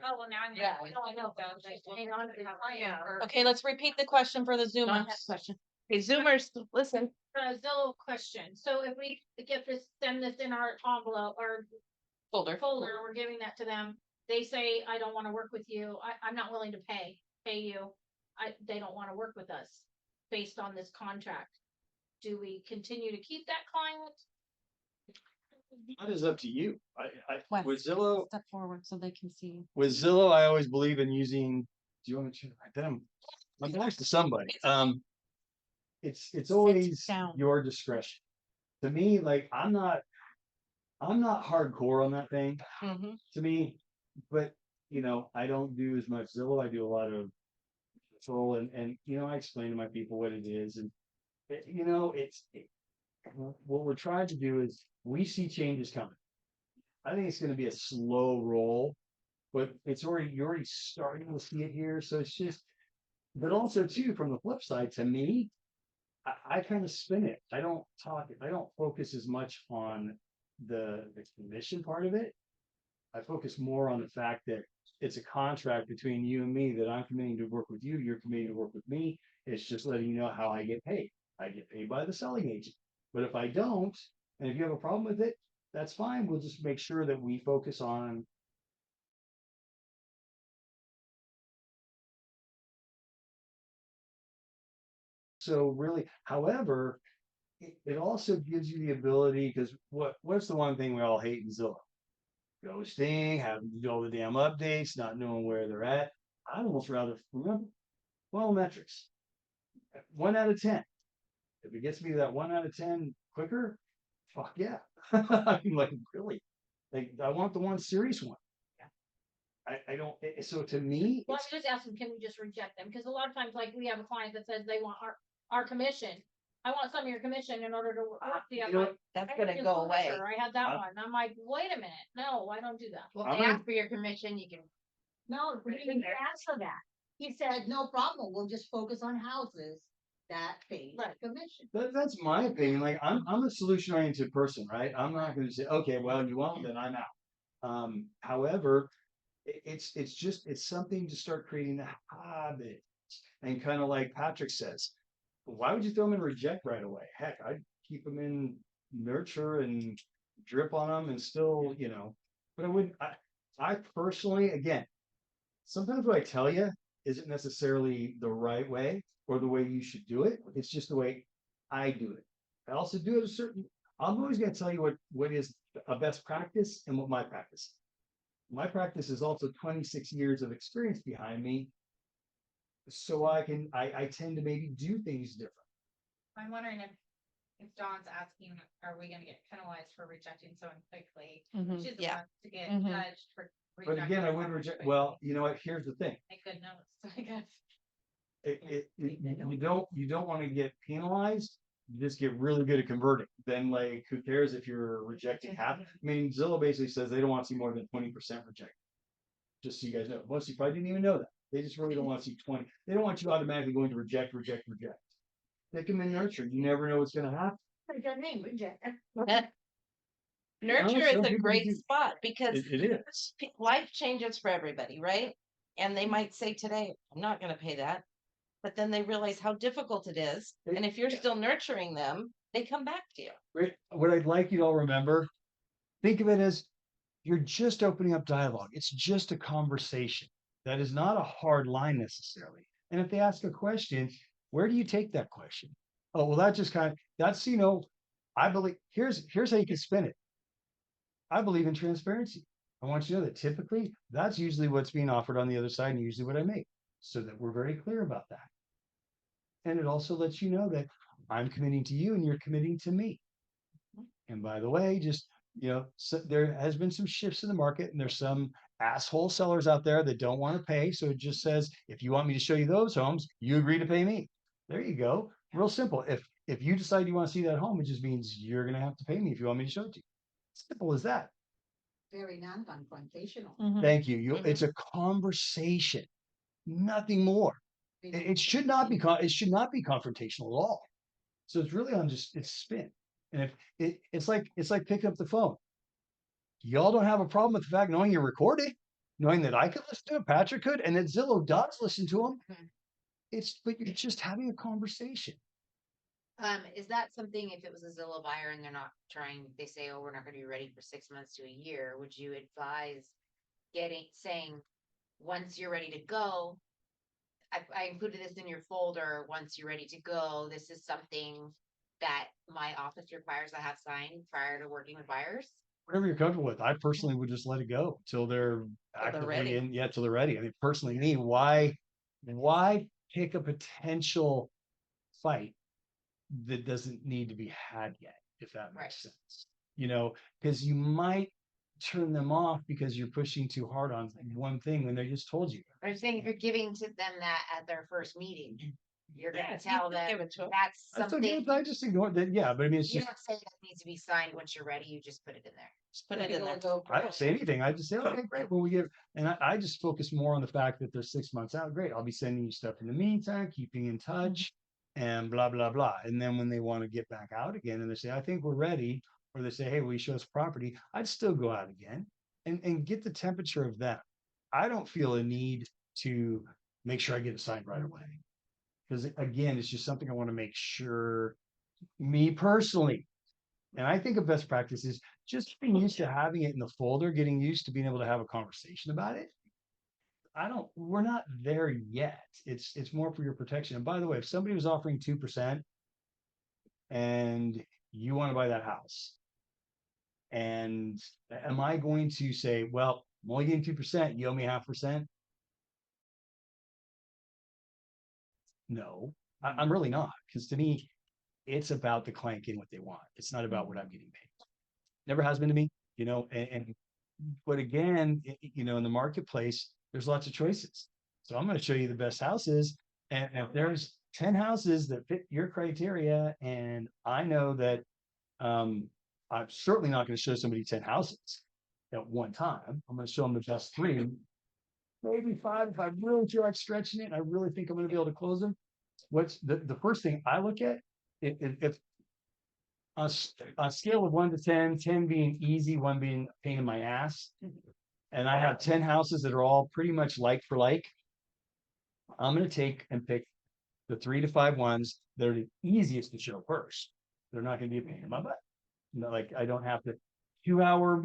Oh, well, now I'm. Yeah. No, I know, but I was like, hang on to the client. or- Okay, let's repeat the question for the No, I Zoomers. have a question. Hey, Zoomers, listen. Zillow question, so if we get this, send this in our envelope or Folder. we're giving that to them. They say, I don't wanna work with you, I'm not willing to pay you. They don't wanna work with us based on this contract. Do we continue to keep that client? That is up to you. Wes, With Zillow, Step forward so they can see. with Zillow, I always believe in using, do you want me to, I'm next to somebody. It's always down. your discretion. To me, like, I'm not hardcore on that thing, Mm-hmm. to me, but you know, I don't do as much Zillow. I do a lot of control and you know, I explain to my people what it is and you know, what we're trying to do is we see changes coming. I think it's going to be a slow roll, but you're already starting to see it here. So it's just, but also too, from the flip side, to me, I kind of spin it. I don't focus as much on the commission part of it. I focus more on the fact that it's a contract between you and me, that I'm committing to work with you, you're committing to work with me. It's just letting you know how I get paid. I get paid by the selling agent. But if I don't, and if you have a problem with it, that's fine. We'll just make sure that we focus on. So really, however, it also gives you the ability, because what's the one thing we all hate in Zillow? Ghosting, having to do all the damn updates, not knowing where they're at. I'd almost rather remember, well, metrics. 1 out of 10. If it gets me that 1 out of 10 quicker, fuck yeah. I mean, like, really, like, I want the one serious one. I don't, so to me, Well, I'm just asking, can we just reject them? Cause a lot of times, like, we have a client that says they want our commission, I want some of your commission in order to work the. You know what? That's I gonna heard go your away. furniture, I had that I- one. I'm like, wait a minute. No, I don't do that. Well, I'm if they gonna- ask for your commission, you can. No, he didn't ask for that. He said, no problem, we'll just focus on houses that pay Right. commission. That's my opinion. Like I'm a solution oriented person, right? I'm not going to say, okay, well, you won't, then I'm out. However, it's something to start creating a habit, and kind of like Patrick says, why would you throw them in reject right away? Heck, I'd keep them in nurture and drip on them and still, but I wouldn't. I personally, again, sometimes what I tell you isn't necessarily the right way or the way you should do it. It's just the way I do it. I also do it a certain. I'm always going to tell you what is a best practice and what my practice is. My practice is also 26 years of experience behind me. So I tend to maybe do things different. I'm wondering if Dawn's asking, are we gonna get penalized for rejecting someone quickly? Mhm. She's the Yeah. one to get Mhm. judged for. But again, rejecting I wouldn't someone reject. quickly. Well, you know what? Here's the thing. Make good notes, I guess. You don't want to get penalized. You just get really good at converting. Then like, who cares if you're rejecting half? I mean, Zillow basically says they don't want to see more than 20% reject. Just so you guys know, most of you probably didn't even know that. They just really don't want to see 20. They don't want you automatically going to reject. Take them in nurture. You never know what's going to happen. What's your name, Bridget? Nurture some is a people great do. spot because It is. life changes for everybody, right? And they might say today, I'm not gonna pay that. But then they realize how difficult it is. And if you're still nurturing them, they come back to you. Right. What I'd like you to all remember, think of it as you're just opening up dialogue. It's just a conversation. That is not a hard line necessarily. And if they ask a question, where do you take that question? Oh, well, that just that's, I believe, here's how you can spin it. I believe in transparency. I want you to know that typically that's usually what's being offered on the other side and usually what I make, so that we're very clear about that. And it also lets you know that I'm committing to you and you're committing to me. And by the way, just, so there has been some shifts in the market and there's some asshole sellers out there that don't want to pay. So it just says, if you want me to show you those homes, you agree to pay me. There you go. Real simple. If you decide you want to see that home, it just means you're going to have to pay me if you want me to show it to you. Simple as that. Very non-confrontational. Mhm. Thank you. It's a conversation, nothing more. It should not be it should not be confrontational at all. So it's really on just it's spin. And if it's like picking up the phone. Y'all don't have a problem with the fact knowing you're recorded, knowing that I could listen to it, Patrick could, and that Zillow does listen to them. But you're just having a conversation. Is that something, if it was a Zillow buyer and they're not trying, they say, oh, we're not gonna be ready for 6 months to a year, would you advise saying, once you're ready to go, I included this in your folder, once you're ready to go, this is something that my office requires I have signed prior to working with buyers? Whatever you're comfortable with. I personally would just let it go till they're actively ready. in. Yeah, till they're ready. I mean, personally, me, why pick a potential fight that doesn't need to be had yet, if that makes sense. Because you might turn them off because you're pushing too hard on one thing when they just told you. I'm saying if you're giving to them that at their first meeting, you're Yeah, gonna you tell can give them it to 'em. that's That's something. okay. I just ignore that. Yeah, but I mean, it's You just don't say that needs to be signed once you're ready, you just put it in there. Just put it in there. I don't say anything. I just say, okay, great. Well, we give, and I just focus more on the fact that they're 6 months out. Great. I'll be sending you stuff in the meantime, keeping in touch, and blah, blah, blah. And then when they want to get back out again and they say, I think we're ready, or they say, hey, will you show us property? I'd still go out again and get the temperature of them. I don't feel a need to make sure I get it signed right away. Because again, it's just something I want to make sure, me personally. And I think a best practice is just being used to having it in the folder, getting used to being able to have a conversation about it. We're not there yet. It's more for your protection. And by the way, if somebody was offering 2% and you want to buy that house, and am I going to say, well, I'm only getting 2%, you owe me 0.5%? No, I'm really not. Because to me, it's about the client getting what they want. It's not about what I'm getting paid. Never has been to me, but again, in the marketplace, there's lots of choices. So I'm going to show you the best houses. And if there's 10 houses that fit your criteria, and I know that I'm certainly not going to show somebody 10 houses at one time. I'm going to show them the best 3, maybe 5 if I really feel like stretching it. And I really think I'm going to be able to close them. What's the first thing I look at? If on a scale of 1 to 10, 10 being easy, 1 being a pain in my ass, and I have 10 houses that are all pretty much like for like, I'm going to take and pick the 3 to 5 ones that are the easiest to show first. They're not going to be a pain in my butt. Like I don't have to 2-hour,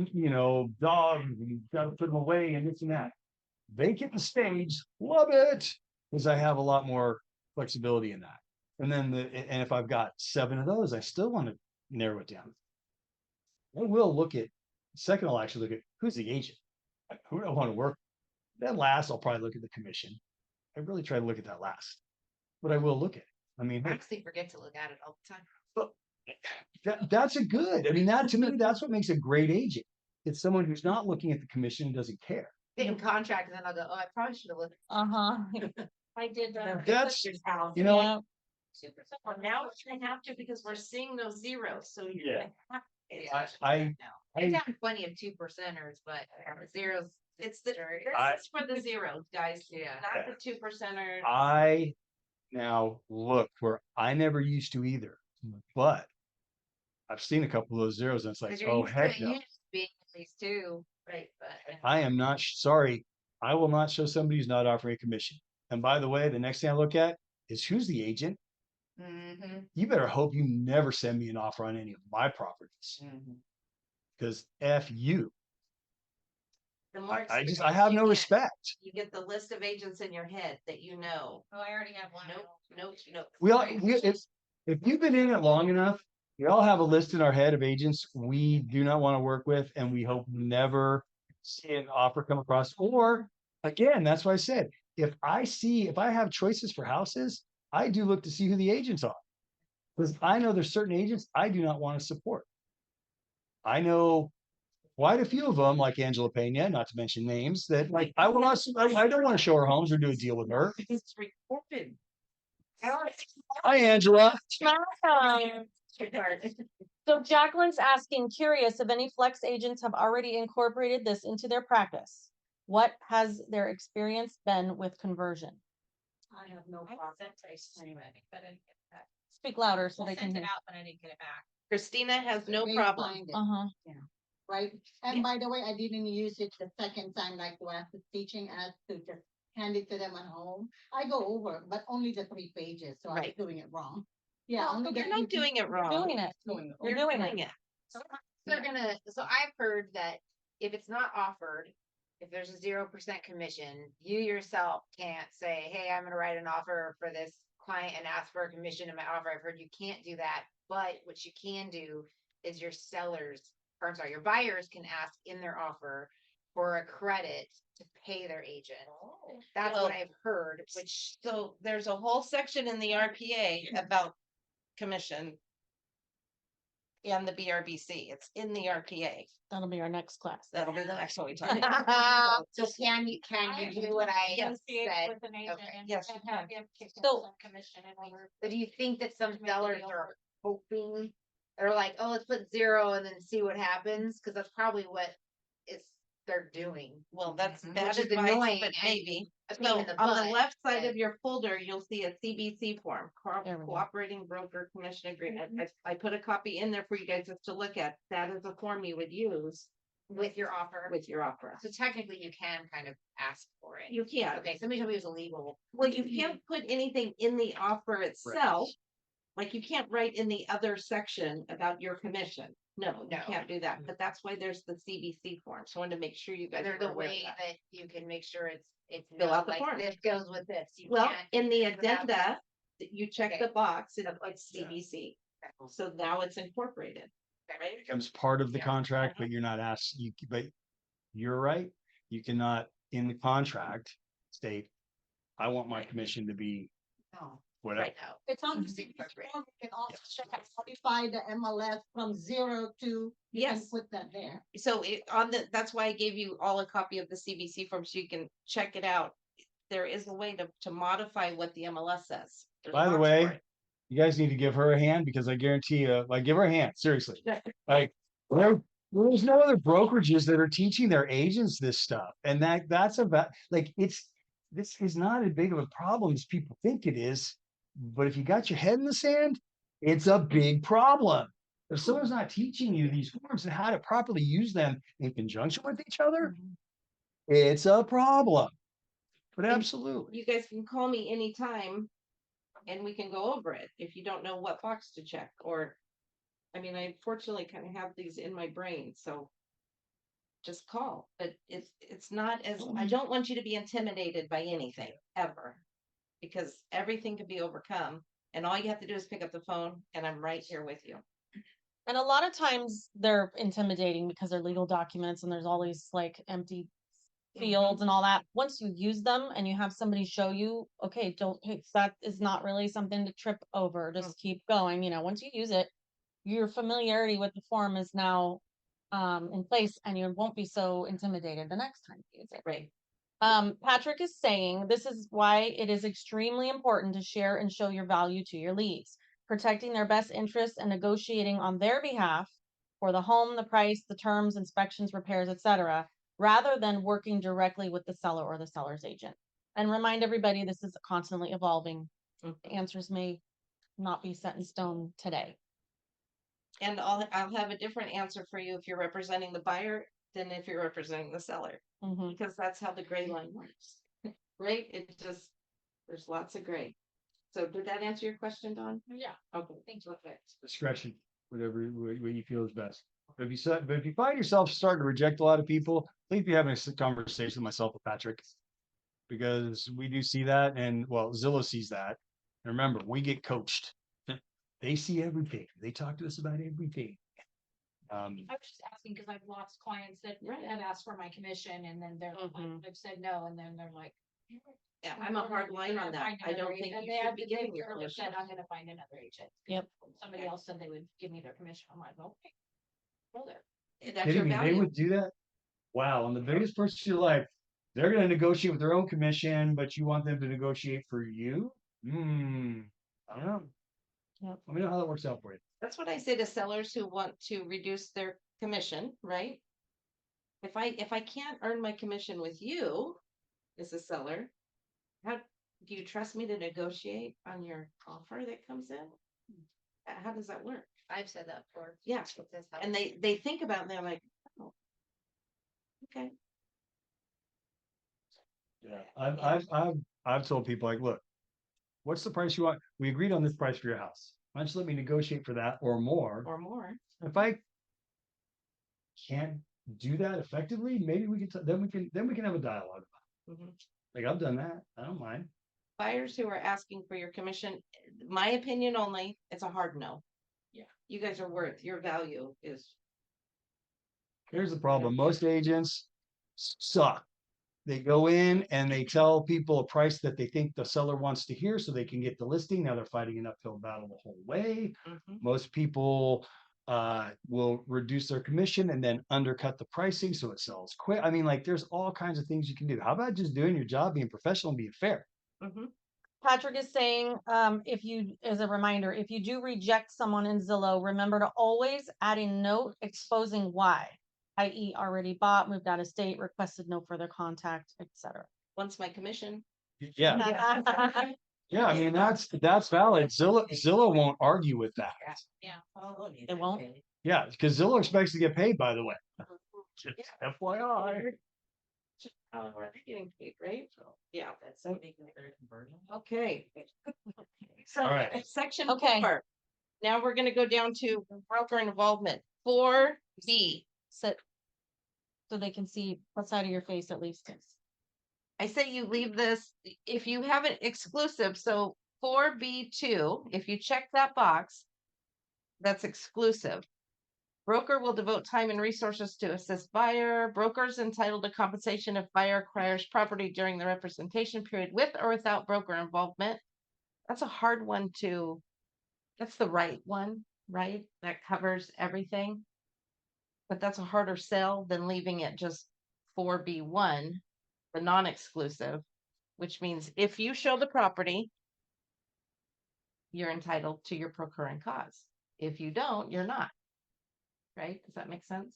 dog, you got to put them away and this and that. They get the stage, love it, because I have a lot more flexibility in that. And then and if I've got 7 of those, I still want to narrow it down. I will look at second. I'll actually look at who's the agent, who do I want to work with. Then last, I'll probably look at the commission. I really try to look at that last, but I will look at it. I mean, I actually forget to look at it all the time. that's a good. I mean, that to me, that's what makes a great agent. It's someone who's not looking at the commission and doesn't care. In contract, and then I'll go, oh, I probably should have looked. I did. That's, Yeah. Super simple. Well, now I have to because we're seeing those zeros, so you're Yeah. gonna have. I I've got plenty of 2%ers, but zeros. It's the, I- this is for the zeros, guys, Yeah. not the 2%ers. I now look where I never used to either, but I've seen a couple of those zeros and it's like, 'Cause you're oh used to heck it no. usually being at least 2, right? But I am not sorry. I will not show somebody who's not offering a commission. And by the way, the next thing I look at is who's the agent. You better hope you never send me an offer on any of my properties because F you. The more I experience have you no get, respect. You get the list of agents in your head that you know. Oh, I already have one. Nope. If you've been in it long enough, we all have a list in our head of agents we do not want to work with, and we hope never see an offer come across. Or again, that's why I said, if I have choices for houses, I do look to see who the agents are. Because I know there's certain agents I do not want to support. I know quite a few of them, like Angela Pena, not to mention names, that like I will not. I don't want to show her homes or do a deal with her. It's recorded. Hi, Angela. So Jacqueline's asking, curious if any flex agents have already incorporated this into their practice. What has their experience been with conversion? I have no problem. Anyway, but I didn't get it back. Speak louder so I they can sent hear. it out, but I didn't get it back. Christina has no They problem. find it, Uh-huh. Right? And by the way, I didn't use it the second time, like when I was teaching us to just hand it to them at home. I go over, but only the 3 pages, so I was Right. doing it wrong. Yeah, No, only you're the not doing it wrong. Doing it. You're doing it. so I've heard that if it's not offered, if there's a 0% commission, you yourself can't say, hey, I'm gonna write an offer for this client and ask for a commission in my offer. I've heard you can't do that, but what you can do is your buyers can ask in their offer for a credit to pay their agent. That's Well, what I've heard, which So there's a whole section in the RPA about commission. And the BRBC, it's in the RPA. That'll be our next class. That'll be the next one we talk about. so can you do what I Associate said? with an agent Okay. and Yes, you have can. him kick in So- some commission in order. But do you think that some Make it sellers deal. are hoping, they're like, oh, let's put 0 and then see what happens? Cause that's probably what they're doing. Well, that's Mhm. bad Which is advice, annoying but and maybe. a pain So in the on the butt, left side but- of your folder, you'll see a CBC form, There we go. Cooperating Broker Commission Agreement. I put a copy in there for you guys just to look at. That is a form you would use With your offer. with your offer. So technically you can kind of ask for it. You can. Okay, somebody told me it was illegal. Well, you can't put anything in the offer itself. Like you can't write in the other section about your commission. No, you No. can't do that. But that's why there's the CBC form. So I wanted to make sure you guys There's are a aware of way that. that you can make sure it's Fill not out the like form. this goes with this. You Well, can't in the without that. addenda, you check Okay. the box and it puts CBC. So now it's incorporated. It becomes part of the Yeah. contract, but you're not asked, but you're right. You cannot in the contract state, I want my commission to be No, whatever. right now. It's on the Mhm. CPC form, you can also check, modify the MLS from 0 to, you can Yes. put that there. So that's why I gave you all a copy of the CBC form so you can check it out. there is a way to modify what the MLS says. There's a By the box for way, it. you guys need to give her a hand because I guarantee you, like, give her a hand, seriously. Like, there's no other brokerages that are teaching their agents this stuff. And that's about, like, this is not as big of a problem as people think it is. But if you got your head in the sand, it's a big problem. If someone's not teaching you these forms and how to properly use them in conjunction with each other, it's a problem. But And absolutely. You guys can call me anytime and we can go over it if you don't know what box to check, or, I mean, I fortunately kind of have these in my brain, so just call. But it's not as, I don't want you to be intimidated by anything ever, because everything can be overcome and all you have to do is pick up the phone and I'm right here with you. And a lot of times they're intimidating because they're legal documents and there's all these like empty fields and all that. Once you use them and you have somebody show you, okay, that is not really something to trip over. Just keep going. You know, once you use it, your familiarity with the form is now in place and you won't be so intimidated the next time you use it. Right. Patrick is saying this is why it is extremely important to share and show your value to your leads, protecting their best interests and negotiating on their behalf for the home, the price, the terms, inspections, repairs, etc., rather than working directly with the seller or the seller's agent. And remind everybody this is constantly evolving. Answers may not be set in stone today. And I'll have a different answer for you if you're representing the buyer than if you're representing the seller, because that's how the gray line works, right? There's lots of gray. So did that answer your question, Dawn? Yeah. Okay. Thanks for that. Discretion, whatever what you feel is best. But if you find yourself starting to reject a lot of people, please be having a conversation with myself with Patrick, because we do see that, and well, Zillow sees that. And remember, we get coached. They see everything. They talk to us about everything. I was just asking because I've lost clients that have asked for my commission and then they're like, I've said no, and then they're like. Yeah, I'm a hard line on that. I don't think you should be giving your commission. I'm gonna find another agent. Yep. Somebody else said they would give me their commission. I'm like, okay. Well, there. That's your Kidding me? They value. would do that? Wow. And the biggest person in your life, they're going to negotiate with their own commission, but you want them to negotiate for you? I don't know. Yep. Let me know how that works out for you. That's what I say to sellers who want to reduce their commission, right? If I can't earn my commission with you as a seller, how do you trust me to negotiate on your offer that comes in? How does that work? I've said that before. Yeah. That's how- And they think about it and they're like, oh, okay. Yeah. I've told people, like, look, what's the price you want? We agreed on this price for your house. Why don't you let me negotiate for that or more? Or more. If I can't do that effectively, maybe we can then we can have a dialogue. Like, I've done that. I don't mind. Buyers who are asking for your commission, my opinion only, it's a hard no. Yeah. You guys are worth, your value is. Here's the problem. Most agents suck. They go in and they tell people a price that they think the seller wants to hear so they can get the listing. Now they're fighting an uphill battle the whole way. Most people will reduce their commission and then undercut the pricing so it sells quick. I mean, like, there's all kinds of things you can do. How about just doing your job, being professional, and being fair? Patrick is saying, as a reminder, if you do reject someone in Zillow, remember to always add a note exposing why, i.e. already bought, moved out of state, requested no further contact, etc. Once my commission. Yeah. Yeah, I mean, that's valid. Zillow won't argue with that. Yeah. It won't. Yeah, because Zillow expects to get paid, by the way. Just FYI. Are they getting paid, right? Yeah, that's okay. So All right. section Okay. 4. Now we're gonna go down to broker involvement. 4B. So they can see what side of your face at least is. I say you leave this, if you have it exclusive, so 4B2, if you check that box, that's exclusive. Broker will devote time and resources to assist buyer. Brokers entitled to compensation if buyer acquires property during the representation period with or without broker involvement. That's a hard one that's the right one, right? That covers everything. But that's a harder sell than leaving it just 4B1, the non-exclusive, which means if you show the property, you're entitled to your procuring cause. If you don't, you're not. Right? Does that make sense?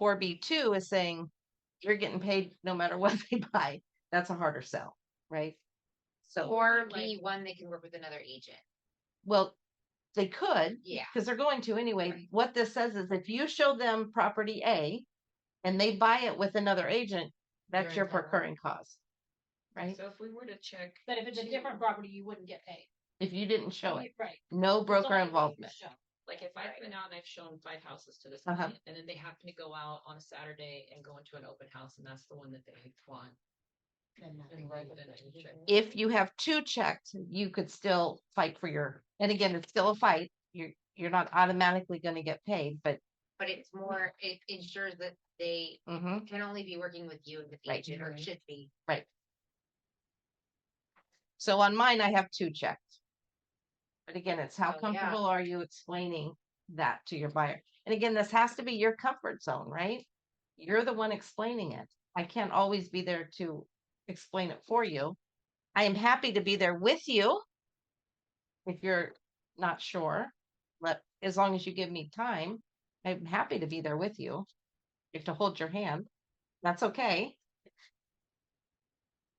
4B2 is saying you're getting paid no matter what they buy. That's a harder sell, right? So, Or B1, they can work with another agent. well, they could, Yeah. because they're going to anyway. Right. What this says is if you show them property A and they buy it with another agent, that's You're your entitled. procuring cause, right? So if we were to check. But if it's a different property, you wouldn't get paid. If you didn't show it, Right. no It's broker only what you involvement. show. Like if I've Right. been out and I've shown 5 houses to this Uh-huh. client, and then they happen to go out on a Saturday and go into an open house, and that's the one that they want. Then nothing. And rather than a check. If you have 2 checked, you could still fight for your, and again, it's still a fight. You're not automatically going to get paid, but But it's more, it ensures that they mhm, can only be working with you as the Right. agent, or it should be. so on mine, I have 2 checked. But again, it's how Oh, yeah. comfortable are you explaining that to your buyer? And again, this has to be your comfort zone, right? You're the one explaining it. I can't always be there to explain it for you. I am happy to be there with you if you're not sure. As long as you give me time, I'm happy to be there with you. You have to hold your hand. That's okay.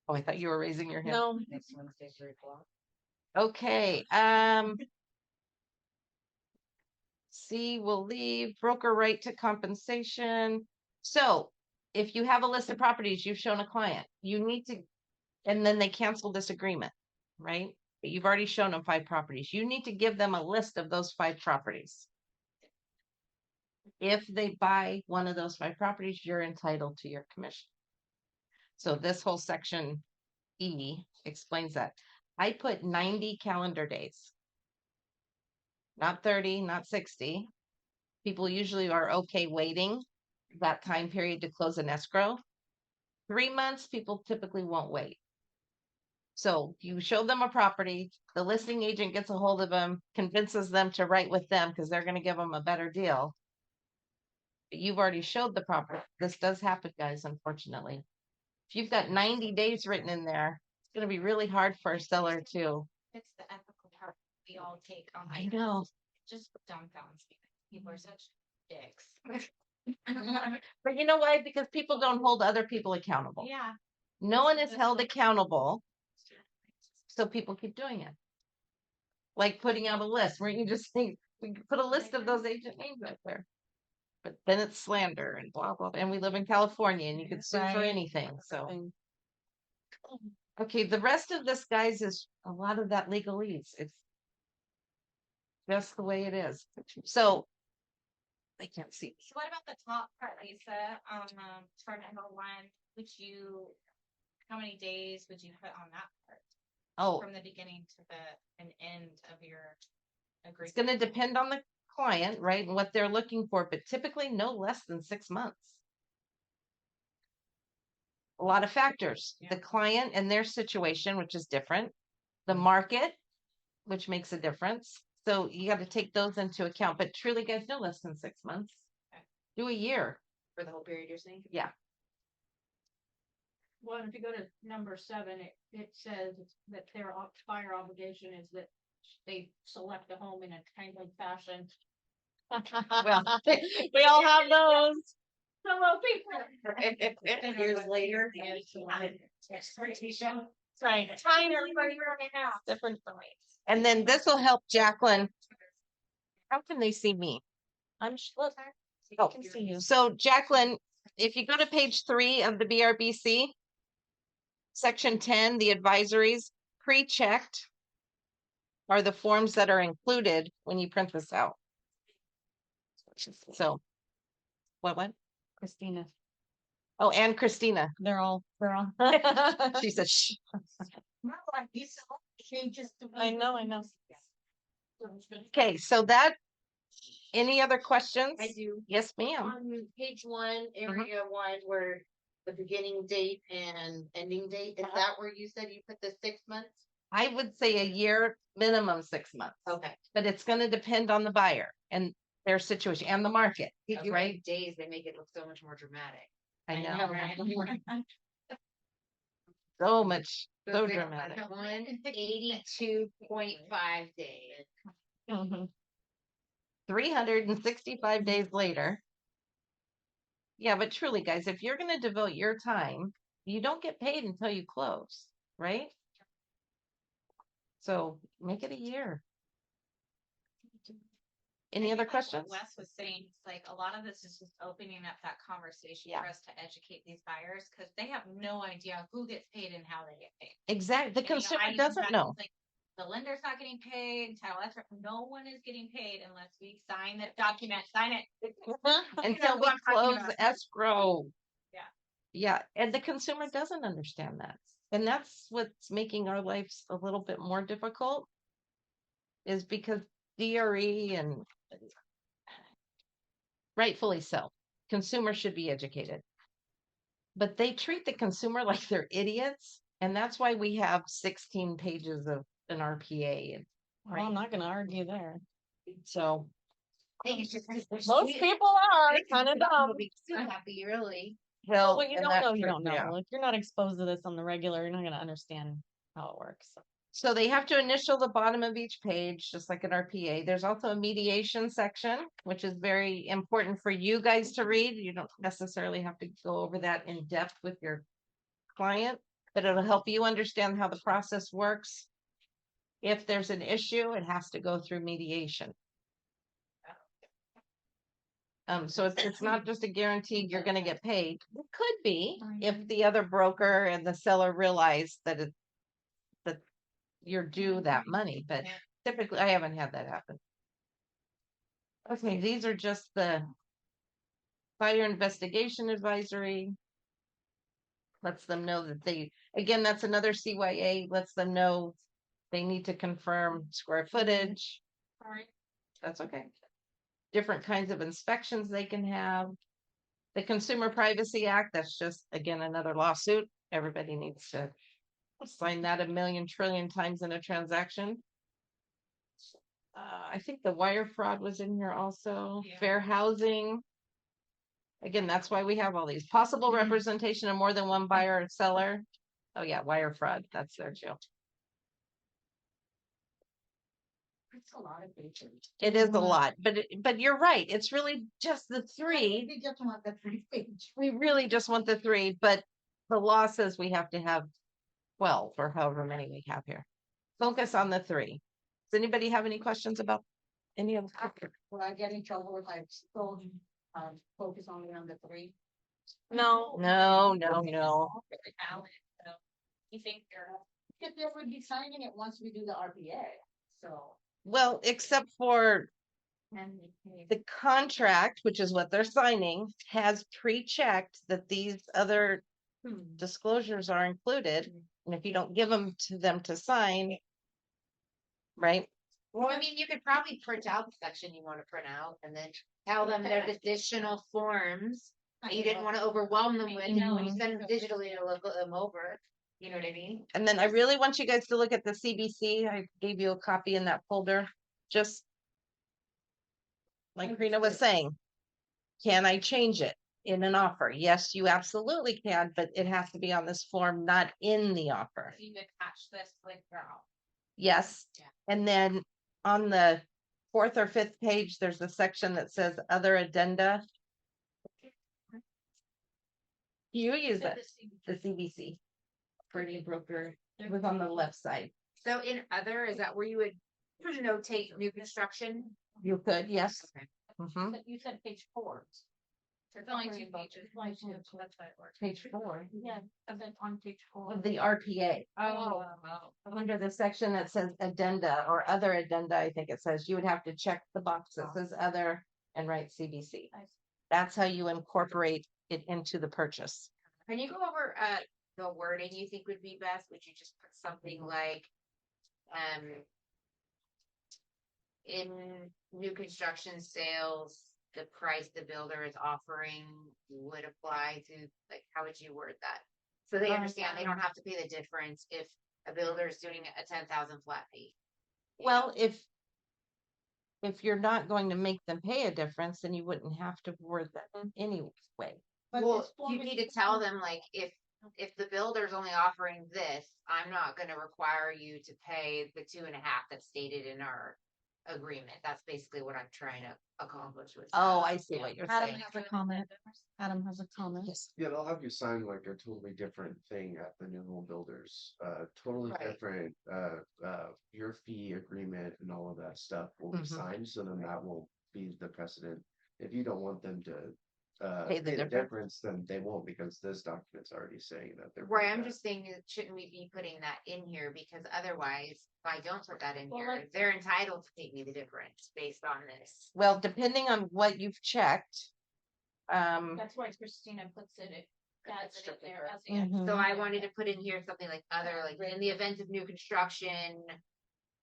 Oh, I thought you were raising your hand. No, Next Wednesday, 3 o'clock. Okay, C will leave, broker right to compensation. So if you have a list of properties you've shown a client, you need to, and then they cancel this agreement, right? But you've already shown them 5 properties. You need to give them a list of those 5 properties. If they buy one of those 5 properties, you're entitled to your commission. So this whole section E explains that. I put 90 calendar days, not 30, not 60. People usually are okay waiting that time period to close an escrow. 3 months, people typically won't wait. So you show them a property, the listing agent gets a hold of them, convinces them to write with them because they're going to give them a better deal. But you've already showed the property. This does happen, guys, unfortunately. If you've got 90 days written in there, it's going to be really hard for a seller to. It's the ethical part we all take on. I know. Just dumbfounds me. People are such dicks. But you know why? Because people don't hold other people accountable. Yeah. No one is held accountable, so people keep doing it. Like putting out a list where you just think we could put a list of those agent names out there. But then it's slander and blah blah. And we live in California and you can sue for Right. anything. So And- okay, the rest of this, guys, is a lot of that legalese. It's just the way it is. So I can't see. So what about the top part, Lisa? For number 1, how many days would you put on that part? Oh, From the beginning to an end of your agreement? it's going to depend on the client, right, and what they're looking for, but typically no less than 6 months. A lot of factors, the client and their situation, which is different, the market, which makes a difference. So you got to take those into account, but truly, guys, no less than 6 months. Okay. Do a year. For the whole period, you're saying? Yeah. Well, if you go to number 7, it says that their buyer obligation is that they select a home in a timely fashion. Well, we all have those. Hello, people. Years later. Expectation. Right. Time everybody running out. Different for me. and then this will help Jacqueline. How can they see me? Look, Oh, I can see you. so Jacqueline, if you go to page 3 of the BRBC, section 10, the advisories, pre-checked are the forms that are included when you print this out. So, what? Christina. Oh, and Christina. They're all. She said, shh. No, like this all changes to. I know. Okay, so that, any other questions? I do. Yes, ma'am. On page 1, area 1, where the beginning date and ending date, is that where you said you put the 6 months? I would say a year, minimum 6 months, Okay. but it's going to depend on the buyer and their situation and the market, If you right? write days, they make it look so much more dramatic. I know. right? so much, so they- dramatic. 182.5 days. 365 days later. Yeah, but truly, guys, if you're going to devote your time, you don't get paid until you close, right? So make it a year. Any other questions? Wes was saying, it's like a lot of this is just opening up that conversation Yeah. for us to educate these buyers, because they have no idea who gets paid and how they get paid. Exactly. The And, you know, consumer I even doesn't had- know. Like, the lender's not getting paid, title escrow, no one is getting paid unless we sign that document, sign it. Until who we I'm talking close about. escrow. Yeah. Yeah, and the consumer doesn't understand that. And that's what's making our lives a little bit more difficult, is because DRE, and rightfully so, consumers should be educated. But they treat the consumer like they're idiots. And that's why we have 16 pages of an RPA. Well, I'm not gonna argue there. So I think it's just 'cause they're Most sweet. people are I think kind of some people dumb. be too happy, really. Hill, When you and don't that know, you tr- don't know. yeah. If you're not exposed to this on the regular, you're not gonna understand how it works. So they have to initial the bottom of each page, just like an RPA. There's also a mediation section, which is very important for you guys to read. You don't necessarily have to go over that in depth with your client, but it'll help you understand how the process works. If there's an issue, it has to go through mediation. So it's not just a guaranteed you're gonna get paid. It could be if the other broker and the seller realize that that you're due that money, but typically I haven't had that happen. Okay, these are just the fire investigation advisory. Lets them know that again, that's another CYA, lets them know they need to confirm square footage. Sorry. That's okay. Different kinds of inspections they can have. The Consumer Privacy Act, that's just, again, another lawsuit. Everybody needs to sign that a million trillion times in a transaction. I think the wire fraud was in here also. Yeah. Fair housing. Again, that's why we have all these. Possible representation of more than one buyer or seller. Oh yeah, wire fraud, that's there too. It's a lot of pages. It is a lot, but you're right. It's really just the three. We just want the 3 page. We really just want the three, but the law says we have to have 12 or however many we have here. Focus on the three. Does anybody have any questions about any of the? Will I get in trouble if I still focus only on the 3? No. No. Very valid, so you think you're. Because they would be signing it once we do the RPA, so. Well, except for And the contract, which is what they're signing, has pre-checked that these other disclosures are included. And if you don't give them to sign, right? Well, I mean, you could probably print out the section you want to print out and then tell them there's additional forms that you didn't want to overwhelm them with. When you send them digitally to look them over. You know what I mean? And then I really want you guys to look at the CBC. I gave you a copy in that folder. Just like Rena was saying, can I change it in an offer? Yes, you absolutely can, but it has to be on this form, not in the offer. You attach this like girl. Yes. Yeah. And then on the 4th or 5th page, there's a section that says other addenda. You use it, the CBC. Pretty broker. It was on the left side. So in other, is that where you would notate new construction? You could, yes. Okay. Mhm. But you said page 4. There's only 2 pages. Like, So that's how it works. Page 4 yeah, and then on page 4. of the RPA. Oh. Under the section that says addenda or other addenda, I think it says you would have to check the box that says other and write CBC. That's how you incorporate it into the purchase. Can you go over the wording you think would be best? Would you just put something like in new construction sales, the price the builder is offering would apply to, like, how would you word that? So they understand they don't have to pay the difference if a builder is doing a 10,000 flat fee. Well, if you're not going to make them pay a difference, then you wouldn't have to word that anyway. But Well, this form you is need to tell them, like, if if the builder's only offering this, I'm not gonna require you to pay the 2.5 that's stated in our agreement. That's basically what I'm trying to accomplish with. Oh, that. I see what you're Adam saying. has a comment. Adam has a comment. Yeah, they'll have you sign like a totally different thing at the new home builders, totally Right. different, your fee agreement and all of that stuff will be Mhm. signed, so then that will be the precedent. If you don't want them to, Pay the pay the difference. difference, then they won't, because this document's already saying that they're. Right, paying I'm that. just saying, shouldn't we be putting that in here? Because otherwise, if I don't put that in Well, here, like- they're entitled to pay me the difference based on this. Well, depending on what you've checked. That's why Christina puts it, adds it in there as the. Mhm. So I wanted to put in here something like other, like in the event of new construction,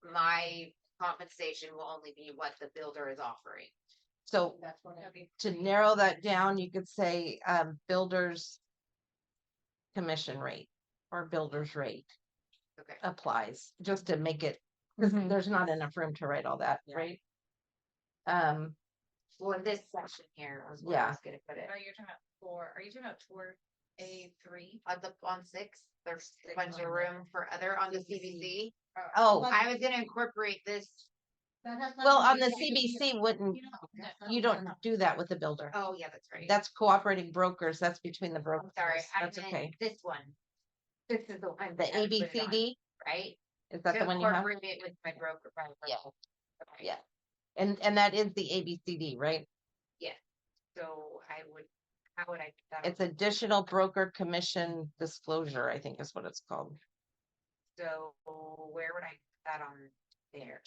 my compensation will only be what the builder is offering. So That's what it'd be. to narrow that down, you could say, builder's commission rate or builder's rate Okay. applies, just to make it, because Mhm. there's not enough room to write all that, Yeah. right? Well, in this section here was where I Yeah. was gonna put it. Are you talking about are you talking about toward A3? On 6, there's a bunch of room for other on the CBC. Oh, I was gonna incorporate this. That has well, nothing on to the do with CBC wouldn't, you don't do that with the builder. Oh, yeah, that's right. That's cooperating brokers, that's between the brokers. Sorry, I That's meant okay. this one. This is the one. The that I put it on, ABCD, Right? is that To the one you have? incorporate it with my broker. Yeah. Okay. Yeah. And that is the ABCD, right? So how would I put that? It's additional broker commission disclosure, I think is what it's called. So where would I put that on there?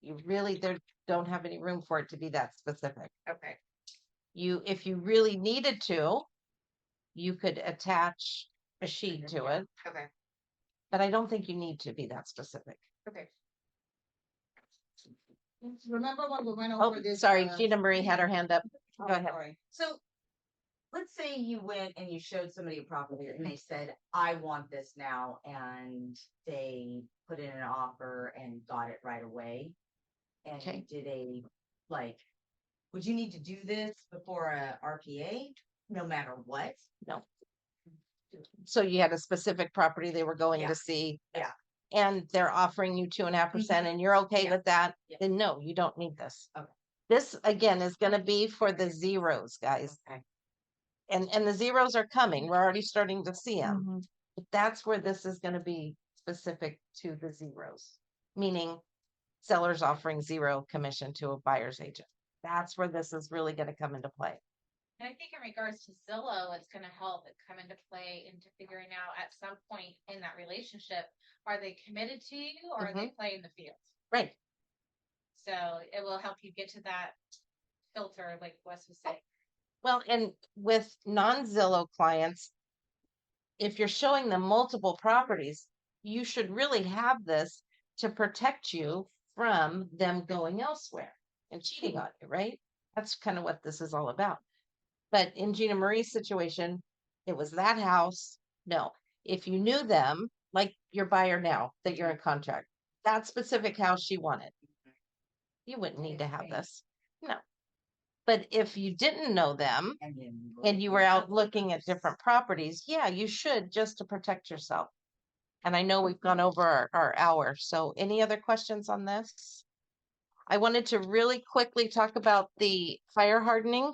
You really, there don't have any room for it to be that specific. Okay, If you really needed to, you could attach a sheet to it, okay, but I don't think you need to be that specific. okay. Remember when we went Oh, over this? sorry, Gina Marie had her hand up. Oh, Go ahead. sorry. So let's say you went and you showed somebody a property and they said, I want this now, and they put in an offer and got it right away. And you Okay. did would you need to do this before a RPA, no matter what? So you had a specific property they were going Yeah. to see. Yeah. And they're offering you 2.5% and you're okay Yeah. with that, Yeah. then no, you don't need this. Okay. This again is gonna be for the zeros, guys. Okay. And the zeros are coming. We're already starting to see them. Mhm. But that's where this is gonna be specific to the zeros, meaning sellers offering zero commission to a buyer's agent. That's where this is really gonna come into play. And I think in regards to Zillow, it's gonna help it come into play into figuring out at some point in that relationship, are they committed to you or are they playing the field? Right. So it will help you get to that filter, like Wes was saying. Well, and with non-Zillow clients, if you're showing them multiple properties, you should really have this to protect you from them going elsewhere and cheating on you, right? That's kind of what this is all about. But in Gina Marie's situation, it was that house. No, if you knew them, like your buyer now that you're in contract, that specific house she wanted, you wouldn't need to have this. No. But if you didn't know them and you were out looking at different properties, yeah, you should, just to protect yourself. And I know we've gone over our hour. So any other questions on this? I wanted to really quickly talk about the fire hardening,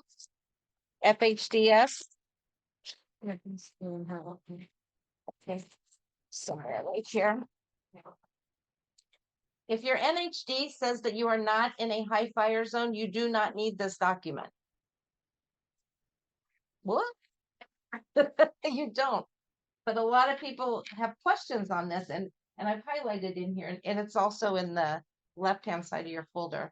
FHDS. Okay, sorry, right here. If your NHD says that you are not in a high fire zone, you do not need this document. What? You don't. But a lot of people have questions on this, and I've highlighted in here, and it's also in the left-hand side of your folder.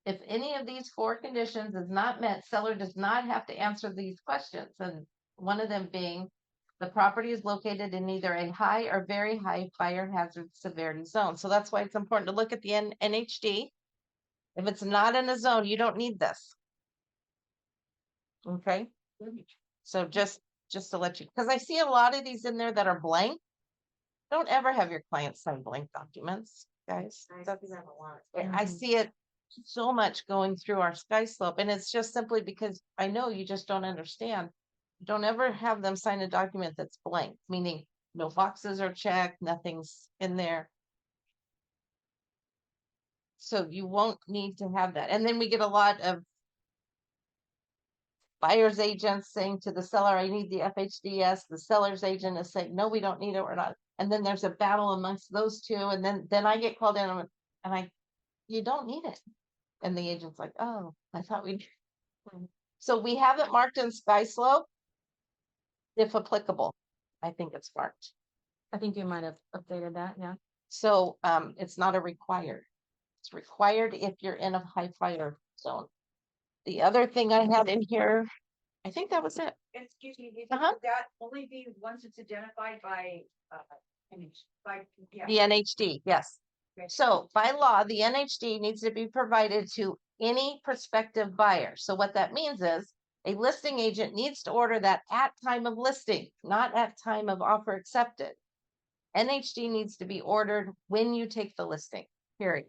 If any of these 4 conditions is not met, seller does not have to answer these questions. And one of them being, the property is located in either a high or very high fire hazard severity zone. So that's why it's important to look at the NHD. If it's not in a zone, you don't need this. Okay. So just to let you, because I see a lot of these in there that are blank. Don't ever have your clients sign blank documents, guys. I see it so much going through our sky slope, and it's just simply because I know you just don't understand. Don't ever have them sign a document that's blank, meaning no boxes are checked, nothing's in there. So you won't need to have that. And then we get a lot of buyer's agents saying to the seller, I need the FHDS. The seller's agent is saying, no, we don't need it. We're not. And then there's a battle amongst those two. And then I get called in and you don't need it. And the agent's like, oh, I thought we. So we have it marked in sky slope, if applicable. I think it's marked. I think you might have updated that, yeah. So it's not a required. It's required if you're in a high fire zone. The other thing I had in here, I think that was it. Excuse me, Uh-huh. that only be once it's identified by, yeah. The NHD, yes. Okay. So by law, the NHD needs to be provided to any prospective buyer. So what that means is a listing agent needs to order that at time of listing, not at time of offer accepted. NHD needs to be ordered when you take the listing, period.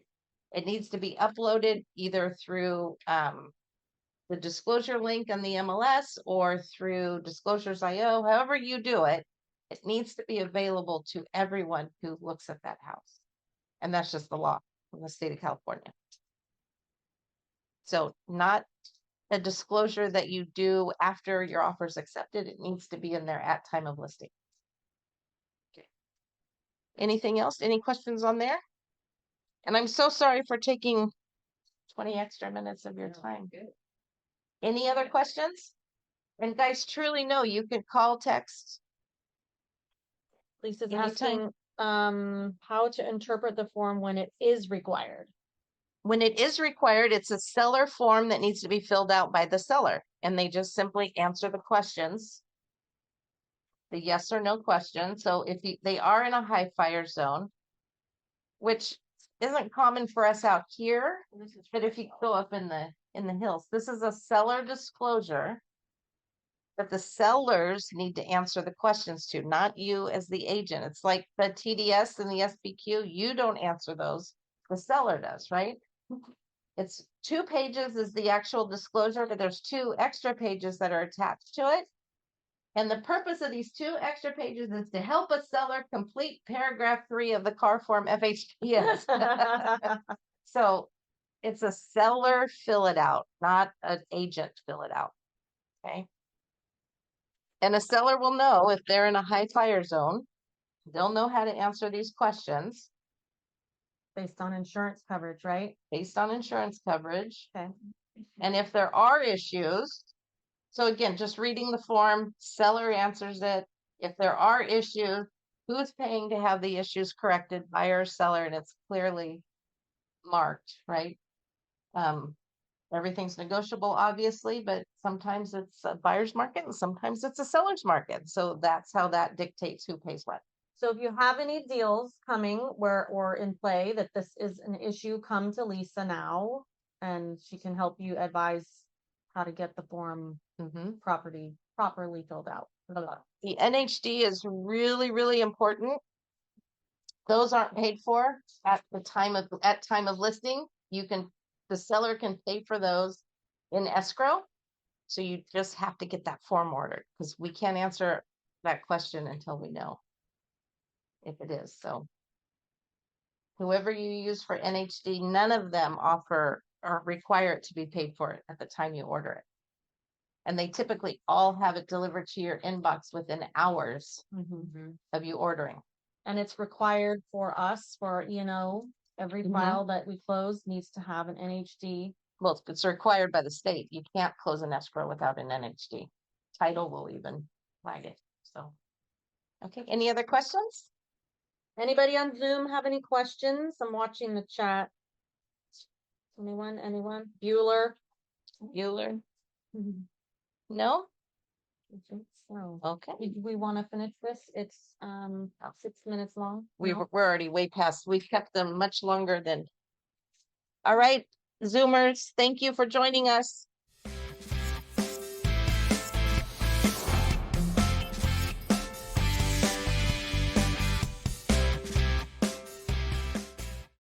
It needs to be uploaded either through the disclosure link on the MLS or through Disclosures.io, however you do it, it needs to be available to everyone who looks at that house. And that's just the law in the state of California. So not a disclosure that you do after your offer is accepted. It needs to be in there at time of listing. Okay. Anything else? Any questions on there? And I'm so sorry for taking 20 extra minutes of your time. Good. Any other questions? And guys, truly know you can call, text. Lisa's Anytime. asking how to interpret the form when it is required. When it is required, it's a seller form that needs to be filled out by the seller. And they just simply answer the questions, the yes or no question. So if they are in a high fire zone, which isn't common for us out here, but if you go up in the hills, this is a seller disclosure that the sellers need to answer the questions to, not you as the agent. It's like the TDS and the SBQ. You don't answer those. The seller does, right? It's 2 pages is the actual disclosure, but there's 2 extra pages that are attached to it. And the purpose of these 2 extra pages is to help a seller complete paragraph 3 of the car form FHDS. So it's a seller fill it out, not an agent fill it out. Okay. And a seller will know if they're in a high fire zone, they'll know how to answer these questions. Based on insurance coverage, right? Based on insurance coverage. Okay. And if there are issues, so again, just reading the form, seller answers it. If there are issues, who's paying to have the issues corrected, buyer or seller, and it's clearly marked, right? Everything's negotiable, obviously, but sometimes it's a buyer's market and sometimes it's a seller's market. So that's how that dictates who pays what. So if you have any deals coming or in play that this is an issue, come to Lisa now and she can help you advise how to get the form properly filled out. The NHD is really, really important. Those aren't paid for at time of listing. The seller can pay for those in escrow. So you just have to get that form ordered because we can't answer that question until we know if it is. So whoever you use for NHD, none of them offer or require it to be paid for at the time you order it. And they typically all have it delivered to your inbox within hours of you ordering. And it's required for us, for E&O, every file that we close needs to have an NHD. Well, it's required by the state. You can't close an escrow without an NHD. Title will even flag it. So, okay. Any other questions? Anybody on Zoom have any questions? I'm watching the chat. Anyone? Bueller? No? I think so. Okay. Do we want to finish this? It's 6 minutes long. We're already way past. We've kept them much longer than. All right, Zoomers, thank you for joining us.